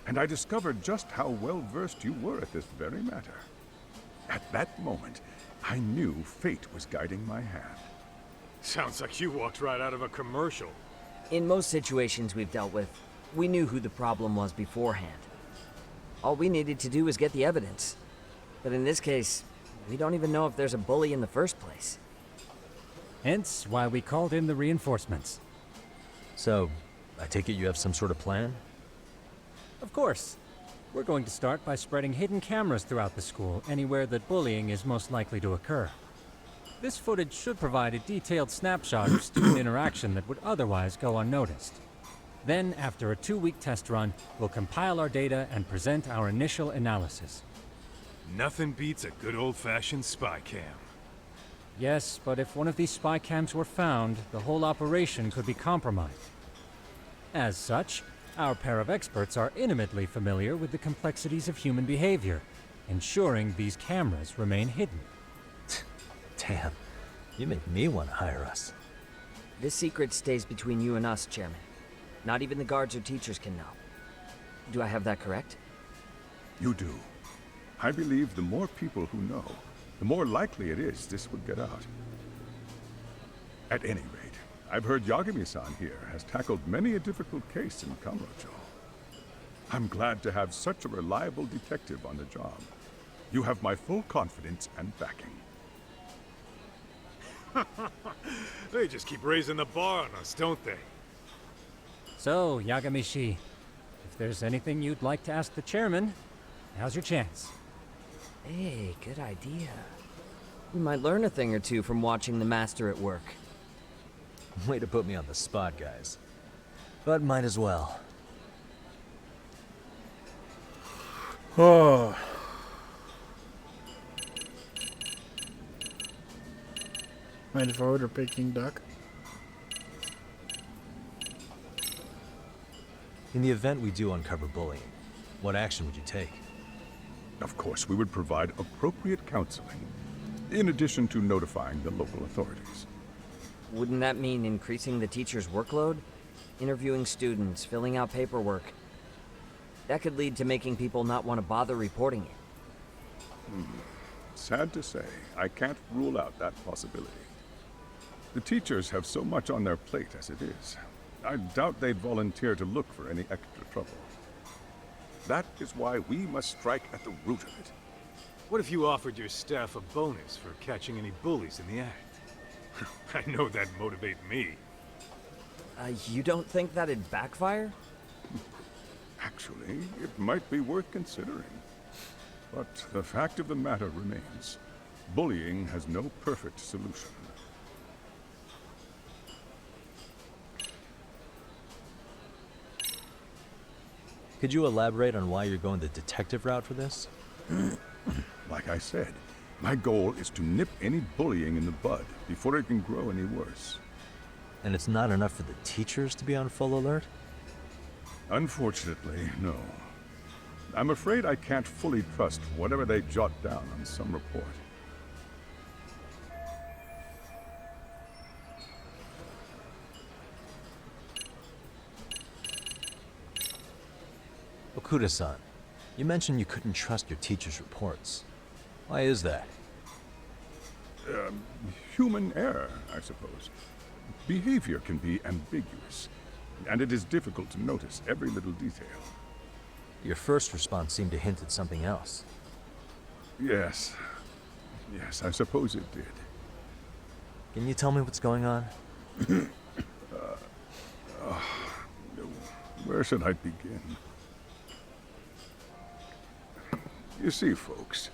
and I discovered just how well-versed you were at this very matter. At that moment, I knew fate was guiding my hand. Sounds like you walked right out of a commercial. In most situations we've dealt with, we knew who the problem was beforehand. All we needed to do was get the evidence. But in this case, we don't even know if there's a bully in the first place. Hence why we called in the reinforcements. So, I take it you have some sort of plan? Of course. We're going to start by spreading hidden cameras throughout the school, anywhere that bullying is most likely to occur. This footage should provide a detailed snapshot of student interaction that would otherwise go unnoticed. Then, after a 2-week test run, we'll compile our data and present our initial analysis. Nothing beats a good old-fashioned spy cam. Yes, but if one of these spy cams were found, the whole operation could be compromised. As such, our pair of experts are intimately familiar with the complexities of human behavior, ensuring these cameras remain hidden. Damn, you make me want to hire us. This secret stays between you and us, Chairman. Not even the guards or teachers can know. Do I have that correct? You do. I believe the more people who know, the more likely it is this would get out. At any rate, I've heard Yagami-san here has tackled many a difficult case in Kamurocho. I'm glad to have such a reliable detective on the job. You have my full confidence and backing. They just keep raising the bar on us, don't they? So, Yagami-shi, if there's anything you'd like to ask the chairman, now's your chance. Hey, good idea. We might learn a thing or two from watching the master at work. Way to put me on the spot, guys. But might as well. Oh. Mind if I order Peking duck? In the event we do uncover bullying, what action would you take? Of course, we would provide appropriate counseling, in addition to notifying the local authorities. Wouldn't that mean increasing the teacher's workload? Interviewing students, filling out paperwork. That could lead to making people not want to bother reporting it. Sad to say, I can't rule out that possibility. The teachers have so much on their plate as it is. I doubt they'd volunteer to look for any extra trouble. That is why we must strike at the root of it. What if you offered your staff a bonus for catching any bullies in the act? I know that'd motivate me. You don't think that'd backfire? Actually, it might be worth considering. But the fact of the matter remains, bullying has no perfect solution. Could you elaborate on why you're going the detective route for this? Like I said, my goal is to nip any bullying in the bud before it can grow any worse. And it's not enough for the teachers to be on full alert? Unfortunately, no. I'm afraid I can't fully trust whatever they jot down on some report. Okuda-san, you mentioned you couldn't trust your teacher's reports. Why is that? Human error, I suppose. Behavior can be ambiguous, and it is difficult to notice every little detail. Your first response seemed to hint at something else. Yes. Yes, I suppose it did. Can you tell me what's going on? Where should I begin? You see, folks,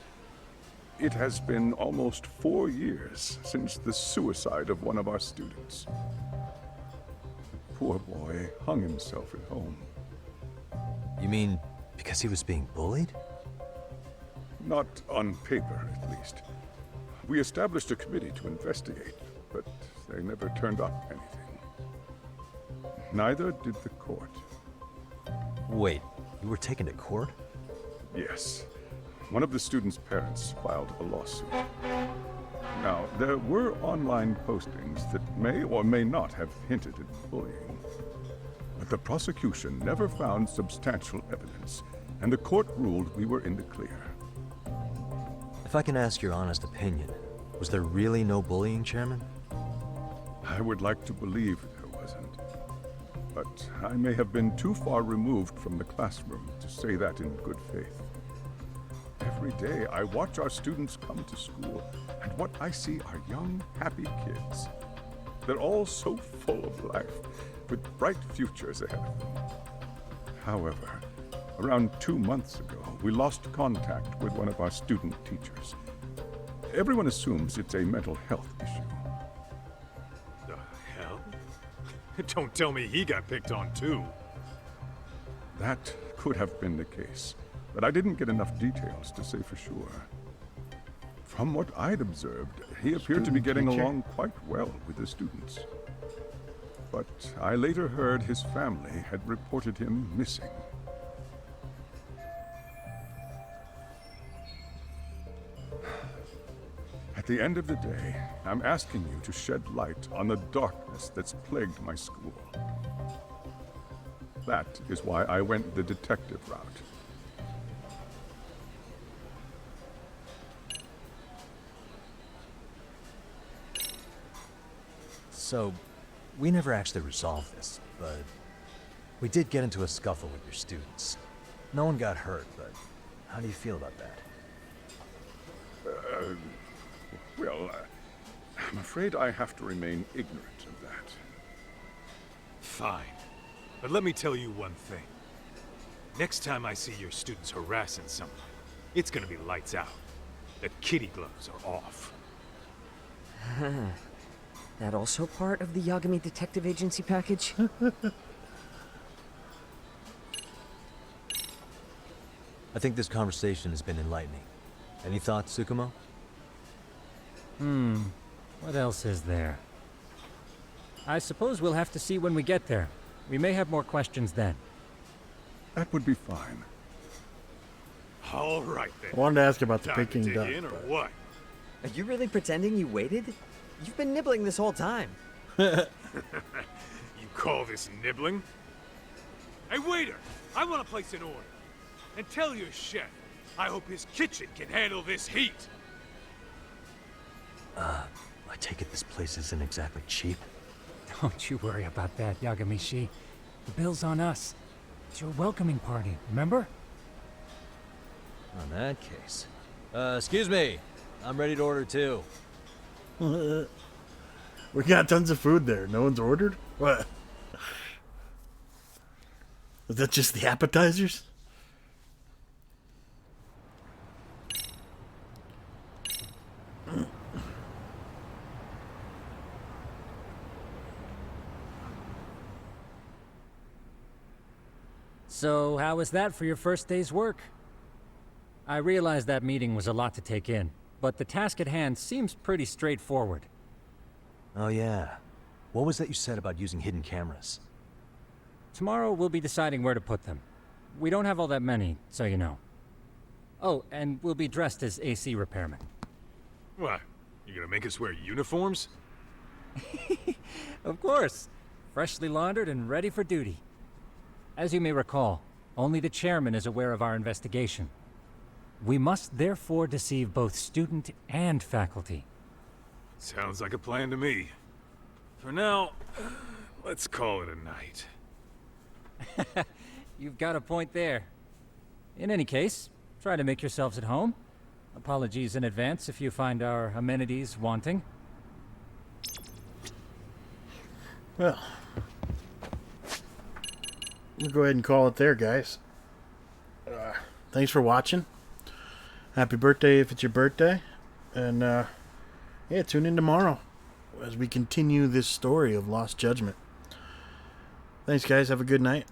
It has been almost 4 years since the suicide of one of our students. The poor boy hung himself at home. You mean because he was being bullied? Not on paper, at least. We established a committee to investigate, but they never turned up anything. Neither did the court. Wait, you were taken to court? Yes. One of the students' parents filed a lawsuit. Now, there were online postings that may or may not have hinted at bullying. But the prosecution never found substantial evidence, and the court ruled we were in the clear. If I can ask your honest opinion, was there really no bullying, Chairman? I would like to believe there wasn't. But I may have been too far removed from the classroom to say that in good faith. Every day I watch our students come to school, and what I see are young, happy kids. They're all so full of life, with bright futures ahead of them. However, around 2 months ago, we lost contact with one of our student teachers. Everyone assumes it's a mental health issue. The hell? Don't tell me he got picked on too. That could have been the case, but I didn't get enough details to say for sure. From what I'd observed, he appeared to be getting along quite well with the students. But I later heard his family had reported him missing. At the end of the day, I'm asking you to shed light on the darkness that's plagued my school. That is why I went the detective route. So, we never actually resolved this, but we did get into a scuffle with your students. No one got hurt, but how do you feel about that? I'm afraid I have to remain ignorant of that. Fine. But let me tell you one thing. Next time I see your students harassing someone, it's gonna be lights out. The kitty gloves are off. That also part of the Yagami Detective Agency package? I think this conversation has been enlightening. Any thoughts, Tsukumo? What else is there? I suppose we'll have to see when we get there. We may have more questions then. That would be fine. All right then. I wanted to ask about the Time to Peking dig duck. in or what? Are you really pretending you waited? You've been nibbling this whole time. You call this nibbling? Hey waiter, I want to place an order. And tell your chef, I hope his kitchen can handle this heat. I take it this place isn't exactly cheap. Don't you worry about that, Yagami-shi. The bill's on us. It's your welcoming party, remember? In that case. Excuse me. I'm ready to order too. We got tons of food there. No one's ordered? What? Is that just the appetizers? So, how was that for your first day's work? I realize that meeting was a lot to take in, but the task at hand seems pretty straightforward. Oh yeah. What was that you said about using hidden cameras? Tomorrow we'll be deciding where to put them. We don't have all that many, so you know. Oh, and we'll be dressed as AC repairmen. What? You gonna make us wear uniforms? Of course. Freshly laundered and ready for duty. As you may recall, only the chairman is aware of our investigation. We must therefore deceive both student and faculty. Sounds like a plan to me. For now, let's call it a night. You've got a point there. In any case, try to make yourselves at home. Apologies in advance if you find our amenities wanting. Well, we'll go ahead and call it there, guys. Thanks for watching. Happy birthday if it's your birthday. And, yeah, tune in tomorrow as we continue this story of Lost Judgment. Thanks, guys. Have a good night.